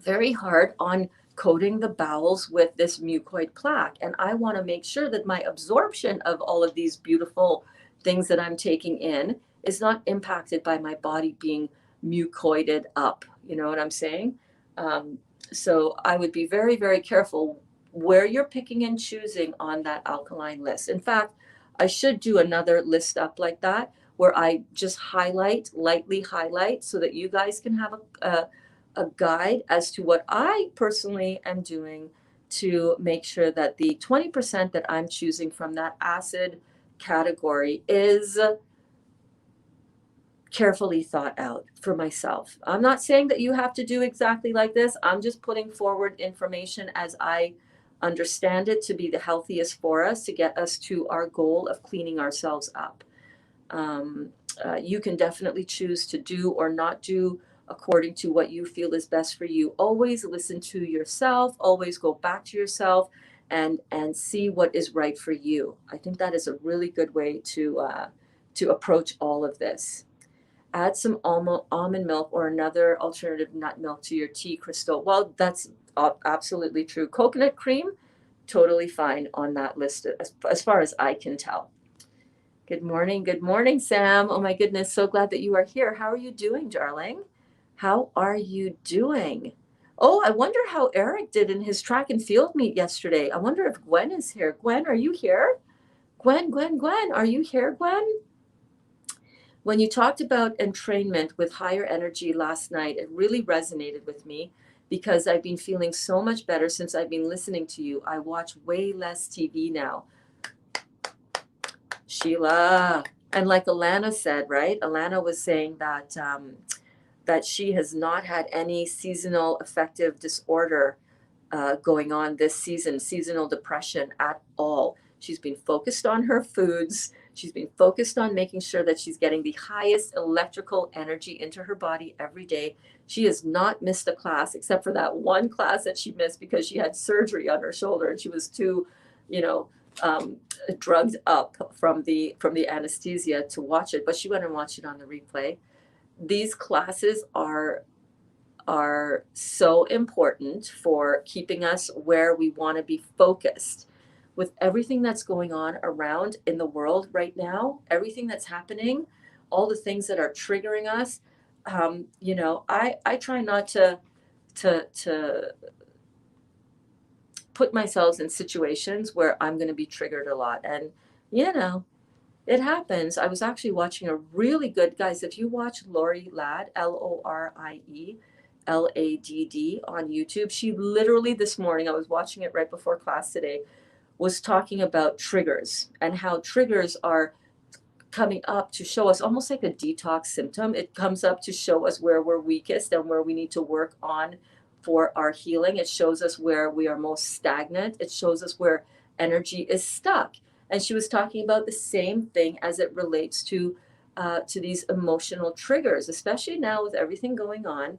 Speaker 1: very hard on coating the bowels with this mucoid plaque. And I want to make sure that my absorption of all of these beautiful things that I'm taking in is not impacted by my body being mucoided up. You know what I'm saying? So I would be very, very careful where you're picking and choosing on that alkaline list. In fact, I should do another list up like that where I just lightly highlight, so that you guys can have a guide as to what I personally am doing to make sure that the 20% that I'm choosing from that acid category is carefully thought out for myself. I'm not saying that you have to do exactly like this. I'm just putting forward information as I understand it to be the healthiest for us, to get us to our goal of cleaning ourselves up. You can definitely choose to do or not do according to what you feel is best for you. Always listen to yourself, always go back to yourself and see what is right for you. I think that is a really good way to approach all of this. Add some almond milk or another alternative nut milk to your tea, Crystal. Well, that's absolutely true. Coconut cream, totally fine on that list as far as I can tell. Good morning, Sam. Oh my goodness, so glad that you are here. How are you doing, darling? How are you doing? Oh, I wonder how Eric did in his track and field meet yesterday. I wonder if Gwen is here. Gwen, are you here? Gwen, are you here, Gwen? When you talked about entrainment with higher energy last night, it really resonated with me because I've been feeling so much better since I've been listening to you. I watch way less TV now. Sheila. And like Alana said, right? Alana was saying that that she has not had any seasonal affective disorder going on this season, seasonal depression at all. She's been focused on her foods. She's been focused on making sure that she's getting the highest electrical energy into her body every day. She has not missed a class except for that one class that she missed because she had surgery on her shoulder and she was too, drugged up from the anesthesia to watch it. But she went and watched it on the replay. These classes are so important for keeping us where we want to be focused. With everything that's going on around in the world right now, everything that's happening, all the things that are triggering us, I try not to put myself in situations where I'm going to be triggered a lot. And, it happens. I was actually watching a really good, guys, if you watch Lori Ladd, Lorie Ladd on YouTube, she literally this morning, I was watching it right before class today, was talking about triggers and how triggers are coming up to show us almost like a detox symptom. It comes up to show us where we're weakest and where we need to work on for our healing. It shows us where we are most stagnant. It shows us where energy is stuck. And she was talking about the same thing as it relates to these emotional triggers, especially now with everything going on.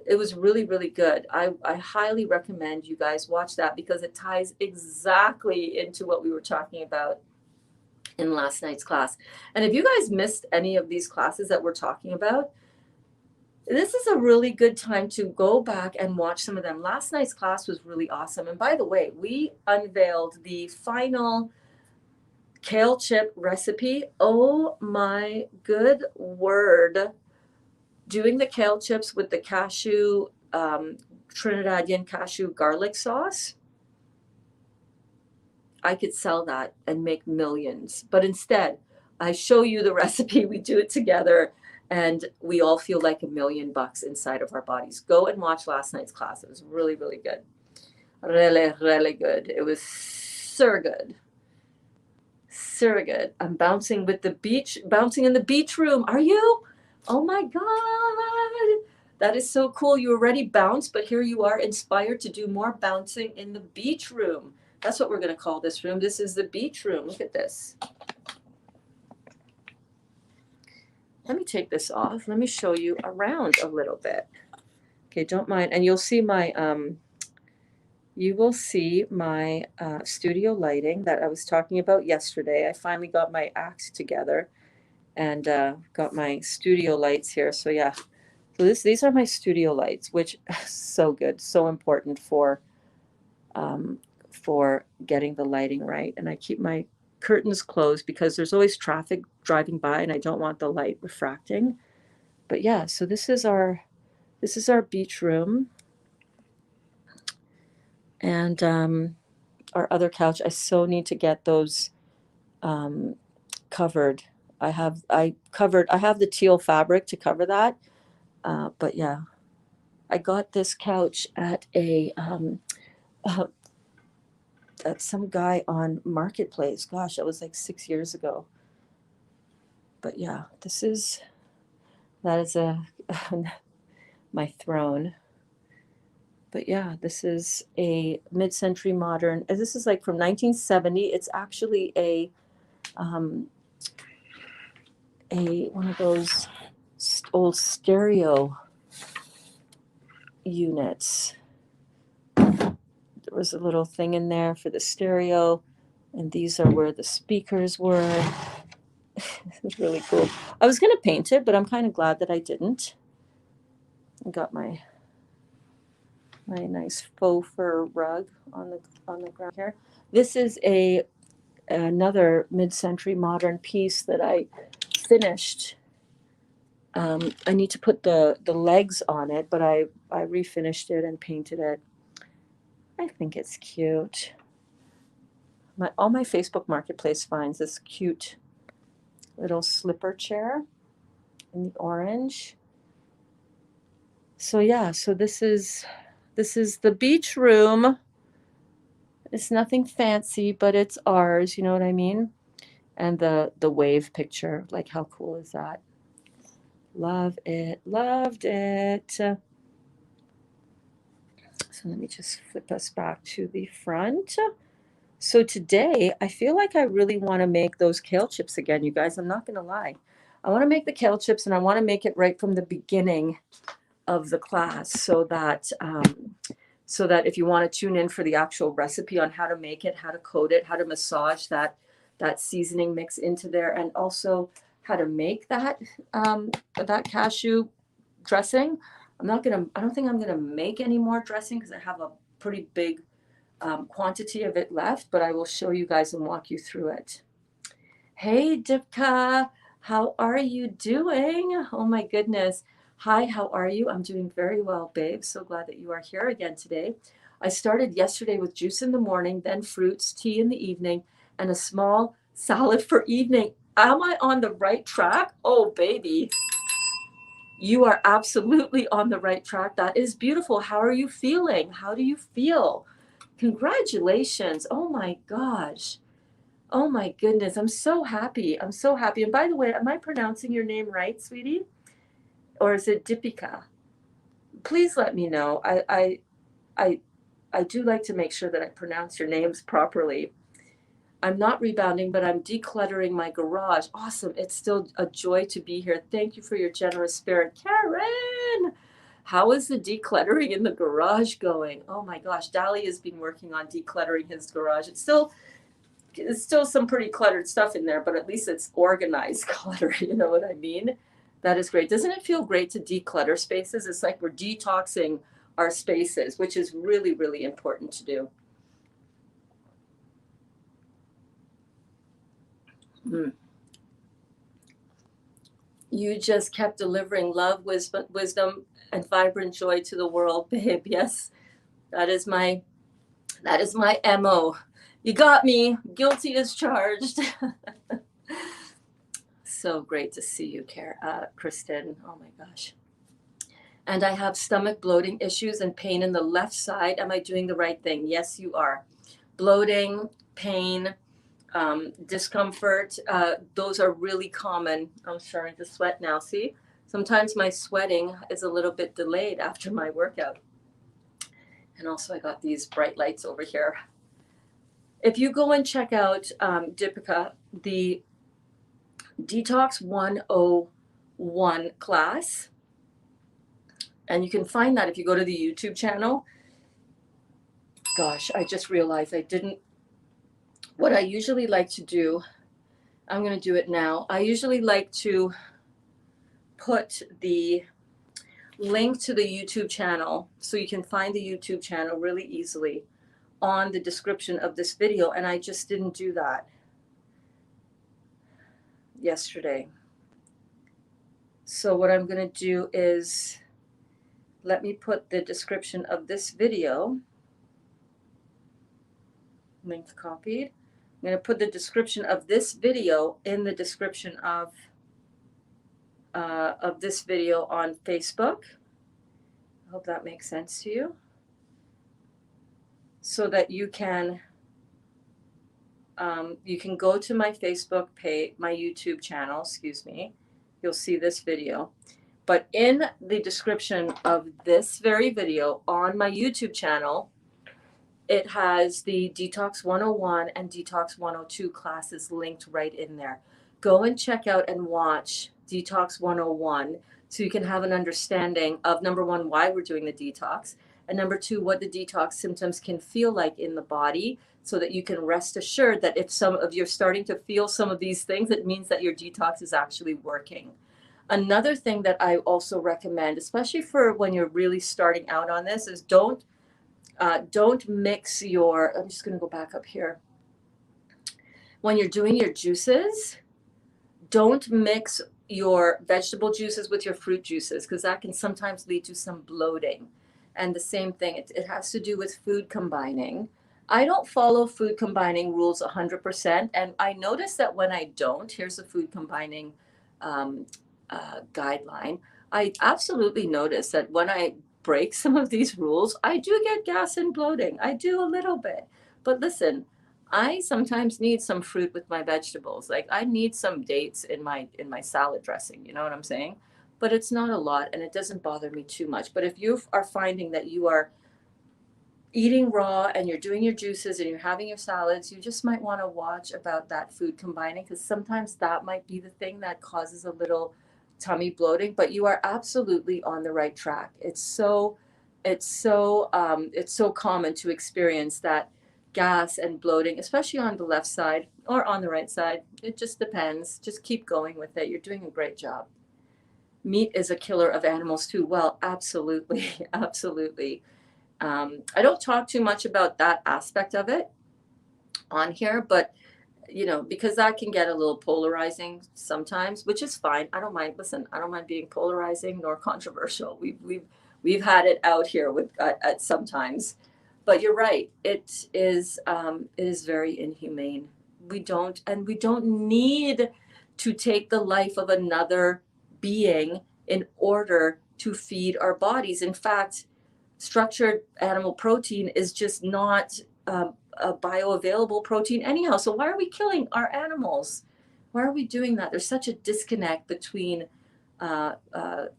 Speaker 1: It was really, really good. I highly recommend you guys watch that because it ties exactly into what we were talking about in last night's class. And if you guys missed any of these classes that we're talking about, this is a really good time to go back and watch some of them. Last night's class was really awesome. And by the way, we unveiled the final kale chip recipe. Oh my good word. Doing the kale chips with the cashew, Trinidadian cashew garlic sauce. I could sell that and make millions. But instead, I show you the recipe, we do it together, and we all feel like $1 million inside of our bodies. Go and watch last night's class. It was really, really good. Really, really good. It was so good. Surrogate. I'm bouncing with the beach, bouncing in the beach room. Are you? Oh my God. That is so cool. You already bounced, but here you are inspired to do more bouncing in the beach room. That's what we're going to call this room. This is the beach room. Look at this. Let me take this off. Let me show you around a little bit. Okay, don't mind. And you'll see my studio lighting that I was talking about yesterday. I finally got my act together and got my studio lights here. So yeah, so these are my studio lights, which is so good, so important for getting the lighting right. And I keep my curtains closed because there's always traffic driving by and I don't want the light refracting. But yeah, so this is our beach room. And our other couch, I so need to get those covered. I have the teal fabric to cover that. But yeah, I got this couch at at some guy on Marketplace. Gosh, that was like 6 years ago. But yeah, that is my throne. But yeah, this is a mid-century modern. This is like from 1970. It's actually a one of those old stereo units. There was a little thing in there for the stereo, and these are where the speakers were. It's really cool. I was going to paint it, but I'm kind of glad that I didn't. I got my nice faux fur rug on the ground here. This is another mid-century modern piece that I finished. I need to put the legs on it, but I refinished it and painted it. I think it's cute. All my Facebook Marketplace finds this cute little slipper chair in the orange. So yeah, so this is the beach room. It's nothing fancy, but it's ours, you know what I mean? And the wave picture, like how cool is that? Love it, loved it. So let me just flip us back to the front. So today, I feel like I really want to make those kale chips again, you guys. I'm not going to lie. I want to make the kale chips, and I want to make it right from the beginning of the class so that if you want to tune in for the actual recipe on how to make it, how to coat it, how to massage that seasoning mix into there, and also how to make that cashew dressing. I don't think I'm gonna make any more dressing because I have a pretty big quantity of it left, but I will show you guys and walk you through it. Hey Dipka, how are you doing? Oh my goodness. Hi, how are you? I'm doing very well, babe. So glad that you are here again today. I started yesterday with juice in the morning, then fruits, tea in the evening, and a small salad for evening. Am I on the right track? Oh, baby. You are absolutely on the right track. That is beautiful. How are you feeling? How do you feel? Congratulations. Oh my gosh. Oh my goodness. I'm so happy. I'm so happy. And by the way, am I pronouncing your name right, sweetie? Or is it Deepika? Please let me know. I do like to make sure that I pronounce your names properly. I'm not rebounding, but I'm decluttering my garage. Awesome. It's still a joy to be here. Thank you for your generous spirit. Karen, how is the decluttering in the garage going? Oh my gosh, Dali has been working on decluttering his garage. It's still some pretty cluttered stuff in there, but at least it's organized clutter. You know what I mean? That is great. Doesn't it feel great to declutter spaces? It's like we're detoxing our spaces, which is really, really important to do. You just kept delivering love, wisdom, and vibrant joy to the world, babe. Yes, that is my MO. You got me. Guilty as charged. So great to see you, Kristen. Oh my gosh. And I have stomach bloating issues and pain in the left side. Am I doing the right thing? Yes, you are. Bloating, pain, discomfort. Those are really common. I'm starting to sweat now. See, sometimes my sweating is a little bit delayed after my workout. And also I got these bright lights over here. If you go and check out Deepika, the Detox 101 class, and you can find that if you go to the YouTube channel. Gosh, I just realized I didn't, what I usually like to do, I'm going to do it now. I usually like to put the link to the YouTube channel, so you can find the YouTube channel really easily, on the description of this video, and I just didn't do that yesterday. So what I'm going to do is, let me put the description of this video, link copied. I'm going to put the description of this video in the description of this video on Facebook. I hope that makes sense to you. So that you can go to my Facebook page, my YouTube channel, excuse me. You'll see this video. But in the description of this very video on my YouTube channel, it has the Detox 101 and Detox 102 classes linked right in there. Go and check out and watch Detox 101 so you can have an understanding of, number one, why we're doing the detox, and number two, what the detox symptoms can feel like in the body, so that you can rest assured that if some of you're starting to feel some of these things, it means that your detox is actually working. Another thing that I also recommend, especially for when you're really starting out on this, is don't mix your, I'm just going to go back up here. When you're doing your juices, don't mix your vegetable juices with your fruit juices, because that can sometimes lead to some bloating. And the same thing, it has to do with food combining. I don't follow food combining rules 100%. And I notice that when I don't, here's a food combining guideline. I absolutely notice that when I break some of these rules, I do get gas and bloating. I do a little bit. But listen, I sometimes need some fruit with my vegetables. Like, I need some dates in my salad dressing, you know what I'm saying? But it's not a lot, and it doesn't bother me too much. But if you are finding that you are eating raw and you're doing your juices and you're having your salads, you just might want to watch about that food combining, because sometimes that might be the thing that causes a little tummy bloating. But you are absolutely on the right track. It's so common to experience that gas and bloating, especially on the left side or on the right side. It just depends. Just keep going with it. You're doing a great job. Meat is a killer of animals too. Well, absolutely, absolutely. I don't talk too much about that aspect of it on here, but because that can get a little polarizing sometimes, which is fine. I don't mind. Listen, I don't mind being polarizing nor controversial. We've had it out here with at sometimes, but you're right. It is very inhumane. We don't need to take the life of another being in order to feed our bodies. In fact, structured animal protein is just not a bioavailable protein anyhow. So why are we killing our animals? Why are we doing that? There's such a disconnect between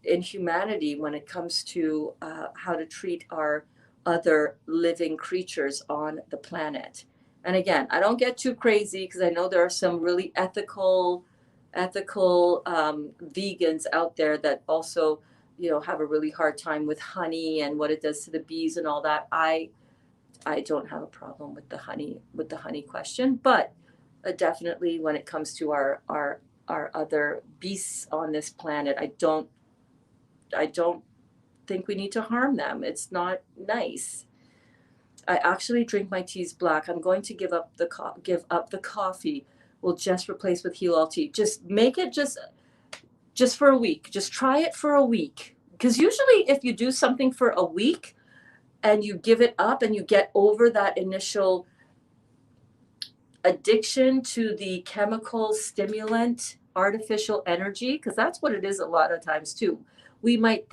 Speaker 1: in humanity when it comes to how to treat our other living creatures on the planet. And again, I don't get too crazy, because I know there are some really ethical vegans out there that also have a really hard time with honey and what it does to the bees and all that. I don't have a problem with the honey question, but definitely when it comes to our other beasts on this planet, I don't think we need to harm them. It's not nice. I actually drink my teas black. I'm going to give up the coffee. We'll just replace with heal all tea. Just make it just for a week. Just try it for a week. Because usually if you do something for a week and you give it up and you get over that initial addiction to the chemical stimulant, artificial energy, because that's what it is a lot of times too. We might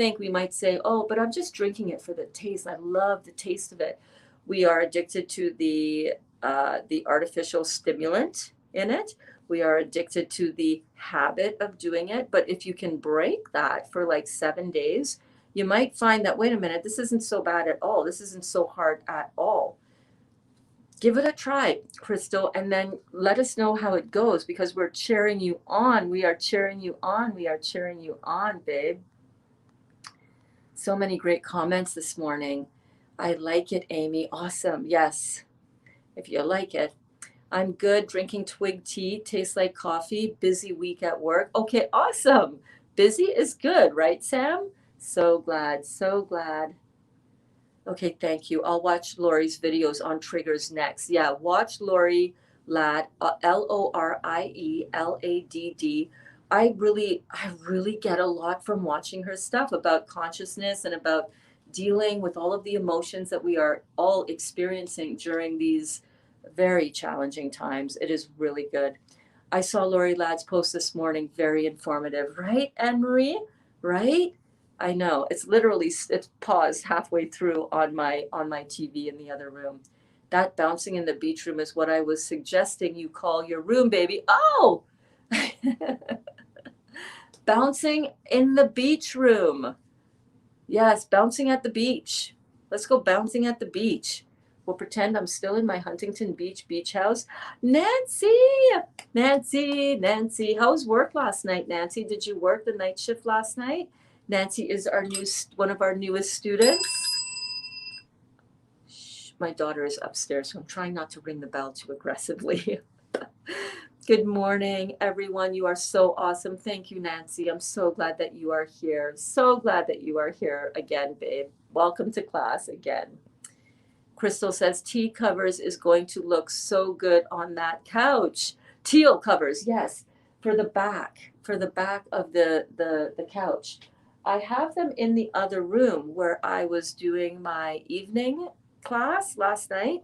Speaker 1: say, oh, but I'm just drinking it for the taste. I love the taste of it. We are addicted to the the artificial stimulant in it. We are addicted to the habit of doing it. But if you can break that for like 7 days, you might find that, wait a minute, this isn't so bad at all. This isn't so hard at all. Give it a try, Crystal, and then let us know how it goes, because we're cheering you on. We are cheering you on. We are cheering you on, babe. So many great comments this morning. I like it, Amy. Awesome. Yes. If you like it. I'm good. Drinking twig tea. Tastes like coffee. Busy week at work. Okay, awesome. Busy is good, right, Sam? So glad. So glad. Okay, thank you. I'll watch Lori's videos on triggers next. Yeah, watch Lori Ladd, LorieLadd. I really get a lot from watching her stuff about consciousness and about dealing with all of the emotions that we are all experiencing during these very challenging times. It is really good. I saw Lori Ladd's post this morning, very informative, right, Anne-Marie? Right? I know. It's paused halfway through on my TV in the other room. That bouncing in the beach room is what I was suggesting you call your room, baby. Oh! Bouncing in the beach room. Yes, bouncing at the beach. Let's go bouncing at the beach. We'll pretend I'm still in my Huntington Beach beach house. Nancy! How was work last night, Nancy? Did you work the night shift last night? Nancy is one of our newest students. Shh, my daughter is upstairs, so I'm trying not to ring the bell too aggressively. Good morning, everyone. You are so awesome. Thank you, Nancy. I'm so glad that you are here. So glad that you are here again, babe. Welcome to class again. Crystal says tea covers is going to look so good on that couch. Teal covers, yes, for the back of the couch. I have them in the other room where I was doing my evening class last night.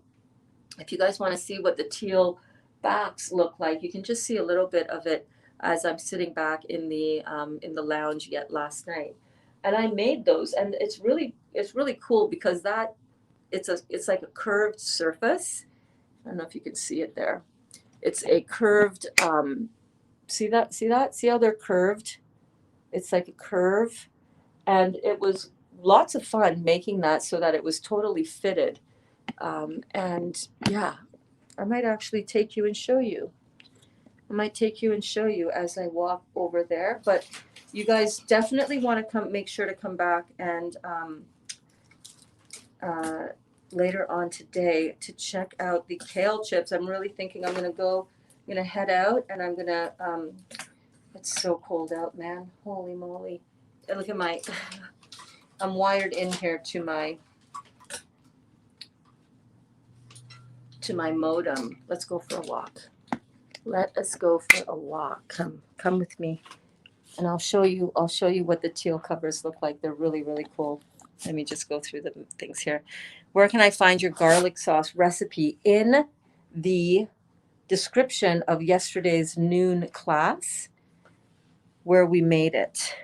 Speaker 1: If you guys want to see what the teal backs look like, you can just see a little bit of it as I'm sitting back in the lounge yet last night. And I made those, and it's really cool because it's like a curved surface. I don't know if you can see it there. It's a curved, see that? See how they're curved? It's like a curve. And it was lots of fun making that so that it was totally fitted. And yeah, I might actually take you and show you. I might take you and show you as I walk over there. But you guys definitely want to make sure to come back and later on today to check out the kale chips. I'm really thinking I'm gonna head out, and I'm gonna it's so cold out, man. Holy moly. Look at I'm wired in here to my modem. Let's go for a walk. Let us go for a walk. Come with me, and I'll show you what the teal covers look like. They're really, really cool. Let me just go through the things here. Where can I find your garlic sauce recipe? In the description of yesterday's noon class, where we made it.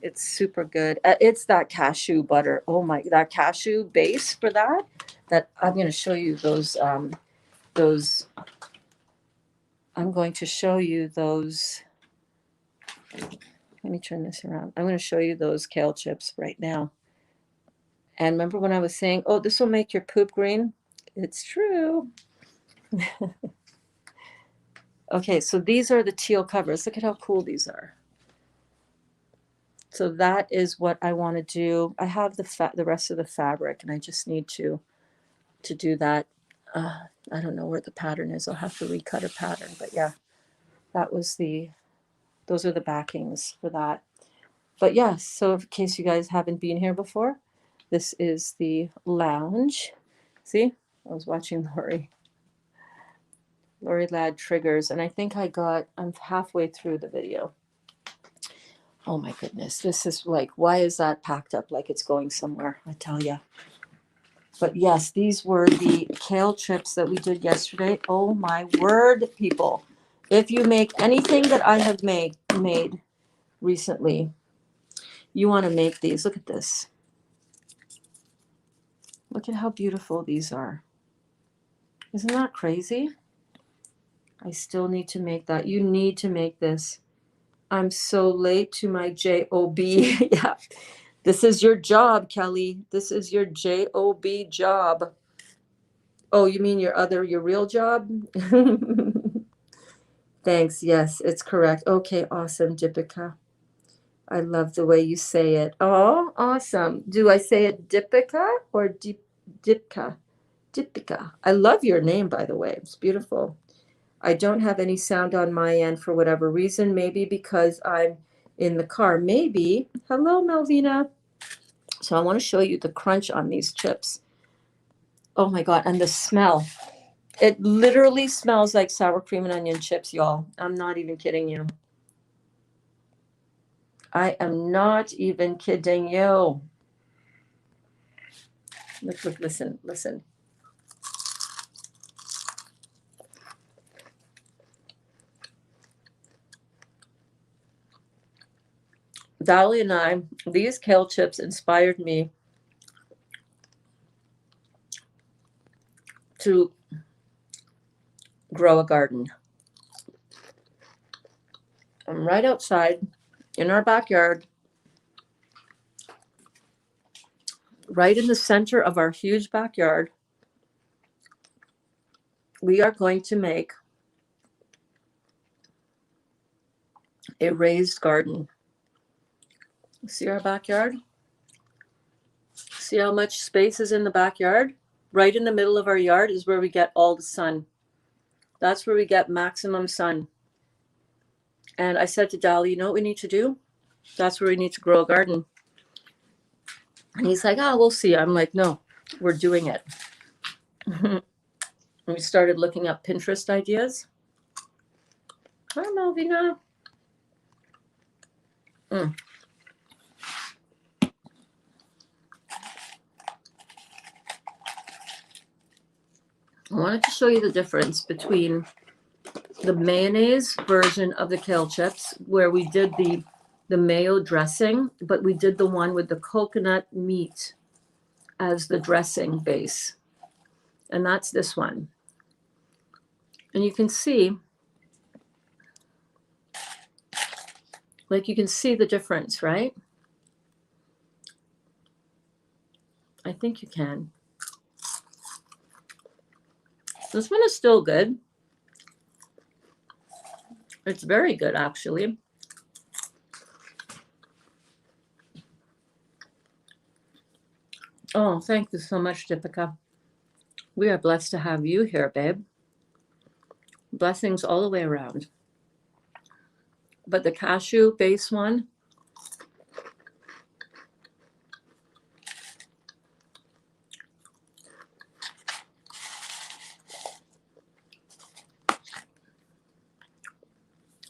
Speaker 1: It's super good. It's that cashew butter. Oh my, that cashew base for that I'm going to show you those. I'm going to show you those. Let me turn this around. I'm going to show you those kale chips right now. And remember when I was saying, oh, this will make your poop green? It's true. Okay, so these are the teal covers. Look at how cool these are. So that is what I want to do. I have the rest of the fabric, and I just need to do that. I don't know where the pattern is. I'll have to recut a pattern. But yeah, those are the backings for that. But yeah, so in case you guys haven't been here before, this is the lounge. See, I was watching Lori Ladd triggers, and I think I'm halfway through the video. Oh my goodness, this is like, why is that packed up like it's going somewhere? I tell you. But yes, these were the kale chips that we did yesterday. Oh my word, people. If you make anything that I have made recently, you want to make these. Look at this. Look at how beautiful these are. Isn't that crazy? I still need to make that. You need to make this. I'm so late to my job. Yeah. This is your job, Kelly. This is your job job. Oh, you mean your real job? Thanks. Yes, it's correct. Okay, awesome, Deepika. I love the way you say it. Oh, awesome. Do I say it Deepika or Dipka? Deepika. I love your name, by the way. It's beautiful. I don't have any sound on my end for whatever reason. Maybe because I'm in the car. Maybe. Hello, Melvina. So I want to show you the crunch on these chips. Oh my God. And the smell. It literally smells like sour cream and onion chips, y'all. I'm not even kidding you. I am not even kidding you. Look, listen, listen. Dolly and I, these kale chips inspired me to grow a garden. I'm right outside in our backyard, right in the center of our huge backyard. We are going to make a raised garden. See our backyard? See how much space is in the backyard? Right in the middle of our yard is where we get all the sun. That's where we get maximum sun. And I said to Dolly, you know what we need to do? That's where we need to grow a garden. And he's like, oh, we'll see. I'm like, no, we're doing it. We started looking up Pinterest ideas. Hi, Malvina. I wanted to show you the difference between the mayonnaise version of the kale chips, where we did the mayo dressing, but we did the one with the coconut meat as the dressing base. And that's this one. And you can see, like you can see the difference, right? I think you can. This one is still good. It's very good, actually. Oh, thank you so much, Deepika. We are blessed to have you here, babe. Blessings all the way around. But the cashew base one,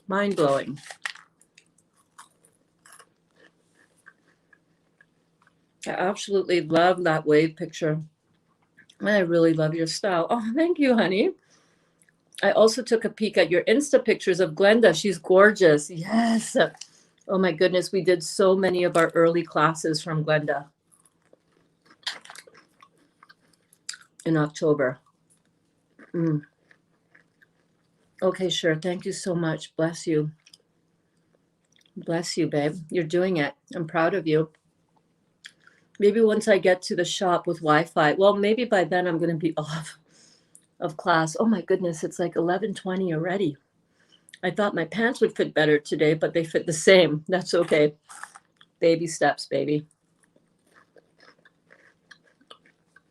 Speaker 1: mind-blowing. I absolutely love that wave picture. I really love your style. Oh, thank you, honey. I also took a peek at your Insta pictures of Glenda. She's gorgeous. Yes. Oh my goodness, we did so many of our early classes from Glenda in October. Okay, sure. Thank you so much. Bless you. Bless you, babe. You're doing it. I'm proud of you. Maybe once I get to the shop with Wi-Fi, well, maybe by then I'm going to be off of class. Oh my goodness, it's like 11:20 already. I thought my pants would fit better today, but they fit the same. That's okay. Baby steps, baby.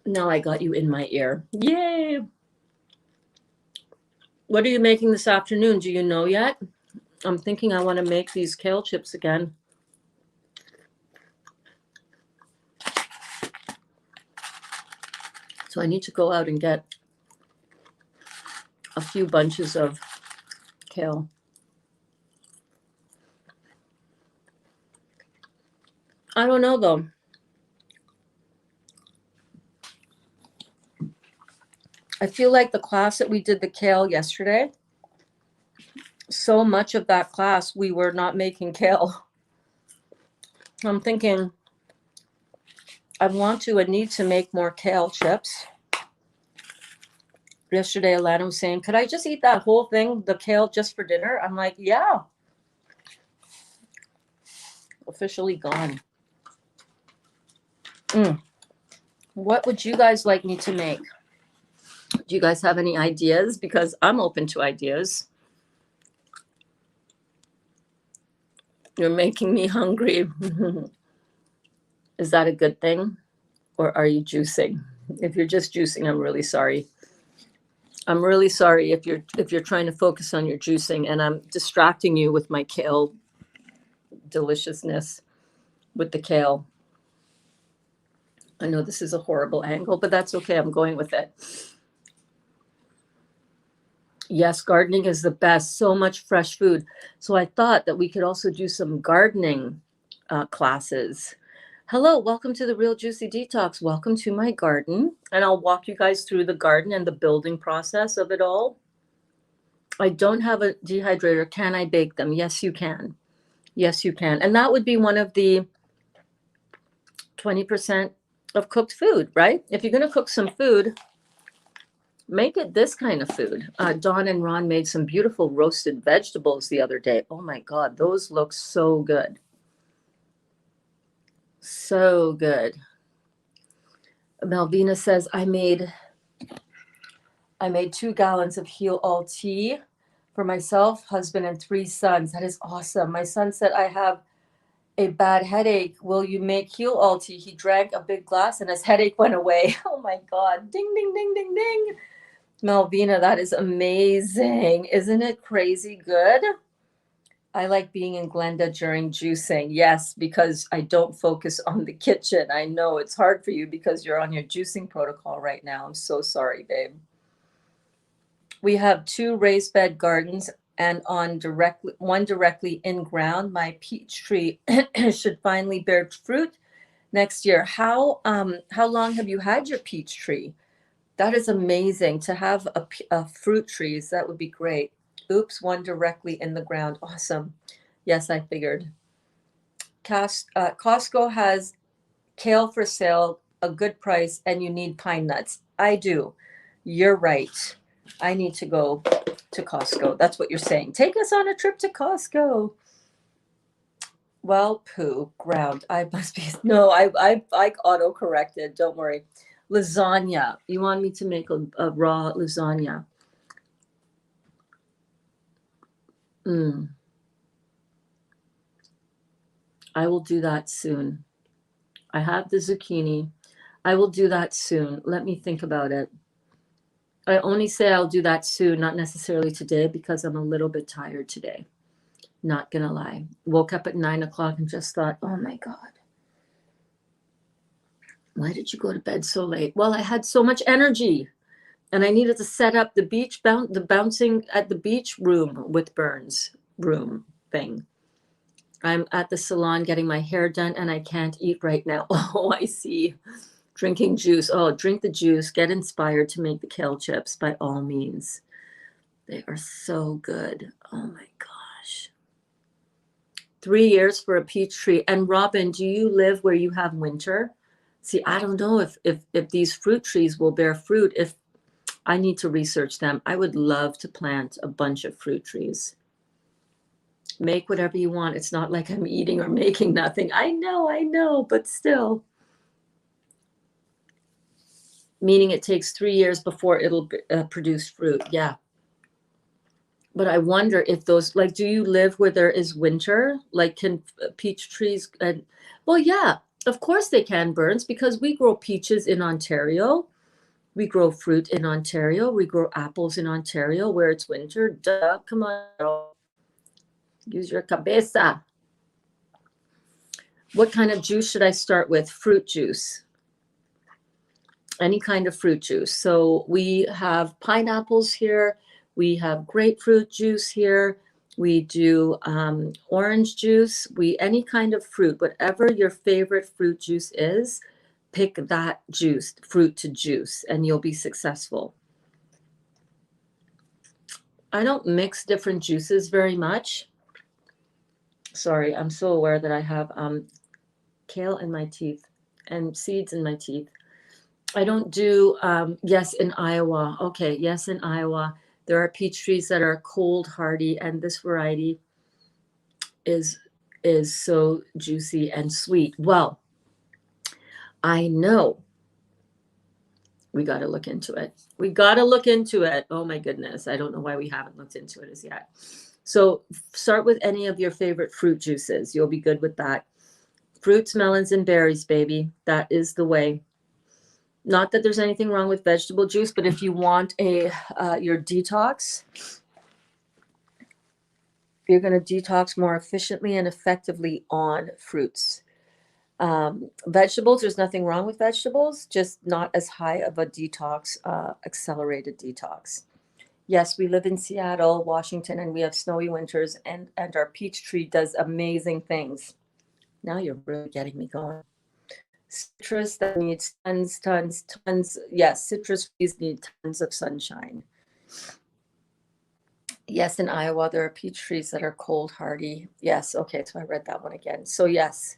Speaker 1: Now I got you in my ear. Yay! What are you making this afternoon? Do you know yet? I'm thinking I want to make these kale chips again. So I need to go out and get a few bunches of kale. I don't know though. I feel like the class that we did the kale yesterday, so much of that class we were not making kale. I'm thinking I want to and need to make more kale chips. Yesterday, Alana was saying, could I just eat that whole thing, the kale, just for dinner? I'm like, yeah. Officially gone. What would you guys like me to make? Do you guys have any ideas? Because I'm open to ideas. You're making me hungry. Is that a good thing? Or are you juicing? If you're just juicing, I'm really sorry. I'm really sorry if you're trying to focus on your juicing and I'm distracting you with my kale deliciousness with the kale. I know this is a horrible angle, but that's okay. I'm going with it. Yes, gardening is the best. So much fresh food. So I thought that we could also do some gardening classes. Hello, welcome to the Real Juicy Detox. Welcome to my garden. And I'll walk you guys through the garden and the building process of it all. I don't have a dehydrator. Can I bake them? Yes, you can. Yes, you can. And that would be one of the 20% of cooked food, right? If you're going to cook some food, make it this kind of food. Dawn and Ron made some beautiful roasted vegetables the other day. Oh my God, those look so good. So good. Malvina says, I made 2 gallons of Heal All tea for myself, husband, and 3 sons. That is awesome. My son said, I have a bad headache. Will you make Heal All tea? He drank a big glass and his headache went away. Oh my God. Ding, ding, ding, ding, ding. Malvina, that is amazing. Isn't it crazy good? I like being in Glenda during juicing. Yes, because I don't focus on the kitchen. I know it's hard for you because you're on your juicing protocol right now. I'm so sorry, babe. We have 2 raised bed gardens and one directly in ground. My peach tree should finally bear fruit next year. How long have you had your peach tree? That is amazing to have a fruit trees. That would be great. Oops, one directly in the ground. Awesome. Yes, I figured. Costco has kale for sale, a good price, and you need pine nuts. I do. You're right. I need to go to Costco. That's what you're saying. Take us on a trip to Costco. Well, poo, ground. I must be. No, I auto corrected. Don't worry. Lasagna. You want me to make a raw lasagna? I will do that soon. I have the zucchini. I will do that soon. Let me think about it. I only say I'll do that soon, not necessarily today, because I'm a little bit tired today. Not gonna lie. Woke up at 9 o'clock and just thought, oh my God, why did you go to bed so late? Well, I had so much energy and I needed to set up the bouncing at the beach room with Berns room thing. I'm at the salon getting my hair done and I can't eat right now. Oh, I see. Drinking juice. Oh, drink the juice. Get inspired to make the kale chips by all means. They are so good. Oh my gosh. 3 years for a peach tree. And Robin, do you live where you have winter? See, I don't know if these fruit trees will bear fruit. If I need to research them. I would love to plant a bunch of fruit trees. Make whatever you want. It's not like I'm eating or making nothing. I know, but still. Meaning it takes 3 years before it'll produce fruit. Yeah. But I wonder if those, like, do you live where there is winter? Like, can peach trees? Well, yeah, of course they can, Berns, because we grow peaches in Ontario. We grow fruit in Ontario. We grow apples in Ontario where it's winter. Duh, come on, girl. Use your cabeza. What kind of juice should I start with? Fruit juice. Any kind of fruit juice. So we have pineapples here. We have grapefruit juice here. We do orange juice. Any kind of fruit, whatever your favorite fruit juice is, pick that juice, fruit to juice, and you'll be successful. I don't mix different juices very much. Sorry, I'm so aware that I have kale in my teeth. and seeds in my teeth. I don't do, yes, in Iowa. Okay, yes, in Iowa. There are peach trees that are cold hardy, and this variety is so juicy and sweet. Well, I know we got to look into it. We got to look into it. Oh my goodness. I don't know why we haven't looked into it as yet. So start with any of your favorite fruit juices. You'll be good with that. Fruits, melons, and berries, baby. That is the way. Not that there's anything wrong with vegetable juice, but if you want your detox, you're going to detox more efficiently and effectively on fruits. Vegetables, there's nothing wrong with vegetables, just not as high of a detox, accelerated detox. Yes, we live in Seattle, Washington, and we have snowy winters, and our peach tree does amazing things. Now you're really getting me going. Citrus that needs tons. Yes, citrus trees need tons of sunshine. Yes, in Iowa, there are peach trees that are cold hardy. Yes, okay, so I read that one again. So yes,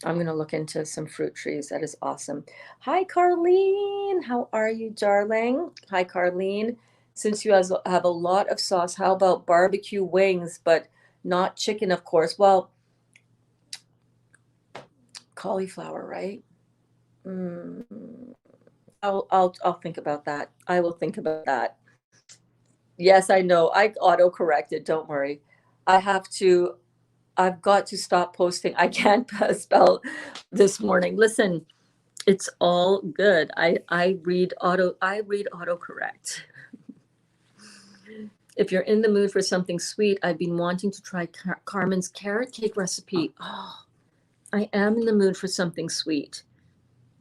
Speaker 1: I'm going to look into some fruit trees. That is awesome. Hi, Carlene. How are you, darling? Hi, Carlene. Since you have a lot of sauce, how about barbecue wings, but not chicken, of course? Well, cauliflower, right? I'll think about that. I will think about that. Yes, I know. I auto-corrected. Don't worry. I have to. I've got to stop posting. I can't spell this morning. Listen, it's all good. I read autocorrect. If you're in the mood for something sweet, I've been wanting to try Carmen's carrot cake recipe. Oh, I am in the mood for something sweet.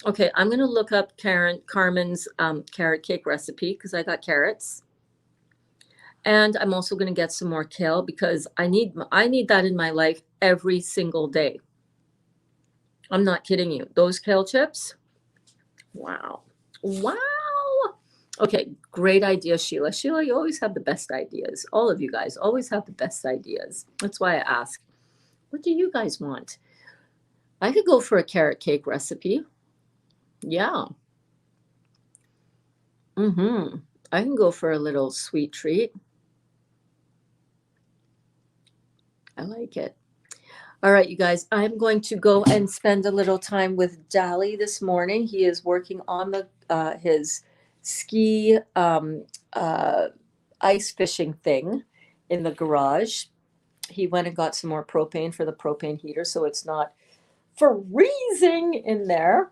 Speaker 1: Okay, I'm going to look up Carmen's carrot cake recipe because I got carrots. And I'm also going to get some more kale because I need that in my life every single day. I'm not kidding you. Those kale chips, wow. Wow. Okay, great idea, Sheila. Sheila, you always have the best ideas. All of you guys always have the best ideas. That's why I ask, what do you guys want? I could go for a carrot cake recipe. Yeah. I can go for a little sweet treat. I like it. All right, you guys, I'm going to go and spend a little time with Dali this morning. He is working on his ski ice fishing thing in the garage. He went and got some more propane for the propane heater so it's not freezing in there.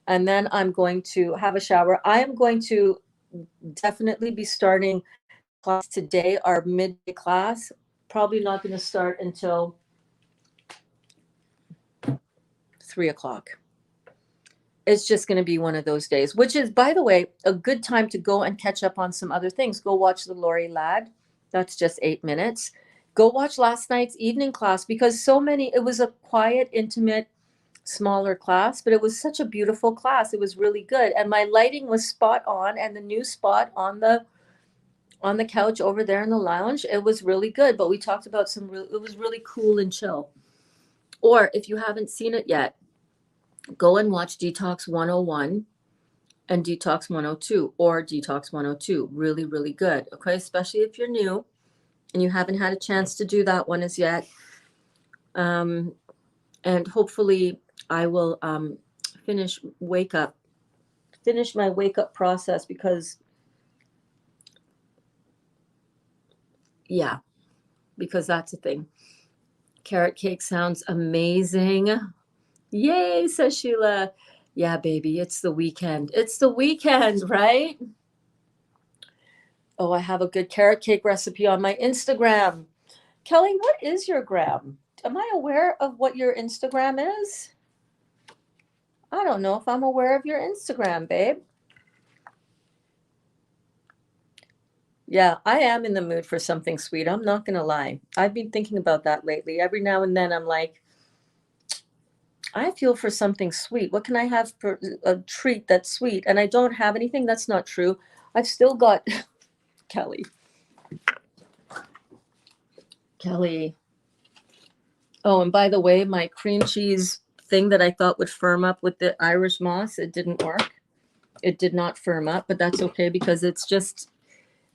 Speaker 1: And then I'm going to have a shower. I am going to definitely be starting class today, our midday class. Probably not going to start until 3:00. It's just going to be one of those days, which is, by the way, a good time to go and catch up on some other things. Go watch the Lori Ladd. That's just 8 minutes. Go watch last night's evening class because it was a quiet, intimate, smaller class, but it was such a beautiful class. It was really good. And my lighting was spot on, and the new spot on the couch over there in the lounge, it was really good. But we talked about it was really cool and chill. Or if you haven't seen it yet, go and watch Detox 101 and Detox 102 or Detox 102. Really, really good. Okay, especially if you're new and you haven't had a chance to do that one as yet. And hopefully I will finish my wake up process because that's the thing. Carrot cake sounds amazing. Yay, says Sheila. Yeah, baby, it's the weekend. It's the weekend, right? Oh, I have a good carrot cake recipe on my Instagram. Kelly, what is your gram? Am I aware of what your Instagram is? I don't know if I'm aware of your Instagram, babe. Yeah, I am in the mood for something sweet. I'm not going to lie. I've been thinking about that lately. Every now and then I'm like, I feel for something sweet. What can I have for a treat that's sweet? And I don't have anything. That's not true. I've still got Kelly. Oh, and by the way, my cream cheese thing that I thought would firm up with the Irish moss. It didn't work. It did not firm up, but that's okay because it's just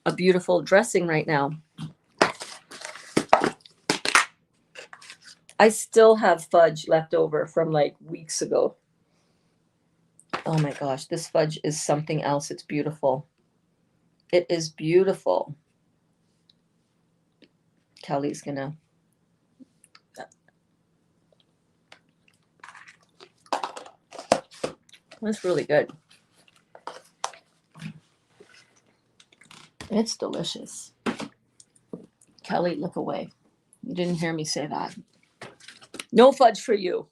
Speaker 1: a beautiful dressing right now. I still have fudge left over from like weeks ago. Oh my gosh, this fudge is something else. It's beautiful. It is beautiful. Kelly's gonna. That's really good. It's delicious. Kelly, look away. You didn't hear me say that. No fudge for you.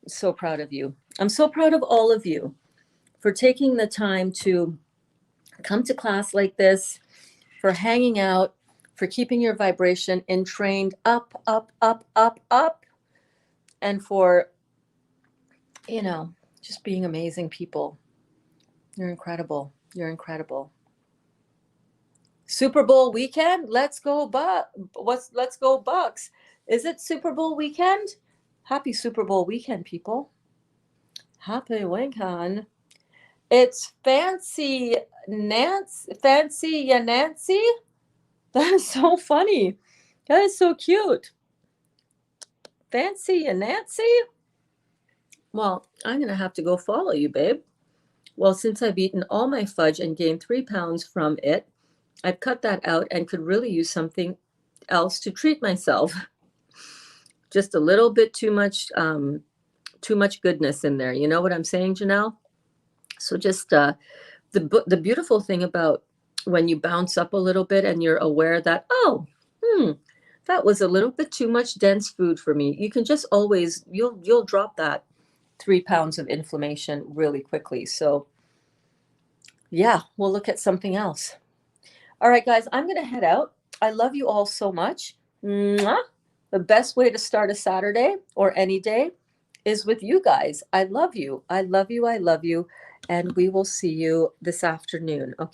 Speaker 1: I'm so proud of you. I'm so proud of all of you for taking the time to come to class like this, for hanging out, for keeping your vibration entrained up, up, up, up, up, and for, you know, just being amazing people. You're incredible. You're incredible. Super Bowl weekend? Let's go let's go Bucks. Is it Super Bowl weekend? Happy Super Bowl weekend, people. Happy weekend. It's Fancy Nancy. That is so funny. That is so cute. Fancy Nancy? Well, I'm going to have to go follow you, babe. Well, since I've eaten all my fudge and gained 3 pounds from it, I've cut that out and could really use something else to treat myself. Just a little bit too much goodness in there. You know what I'm saying, Janelle? So just the beautiful thing about when you bounce up a little bit and you're aware that, that was a little bit too much dense food for me. You can just always, you'll drop that 3 pounds of inflammation really quickly. So yeah, we'll look at something else. All right, guys, I'm going to head out. I love you all so much. Mwah. The best way to start a Saturday or any day is with you guys. I love you. I love you. I love you. And we will see you this afternoon. Okay.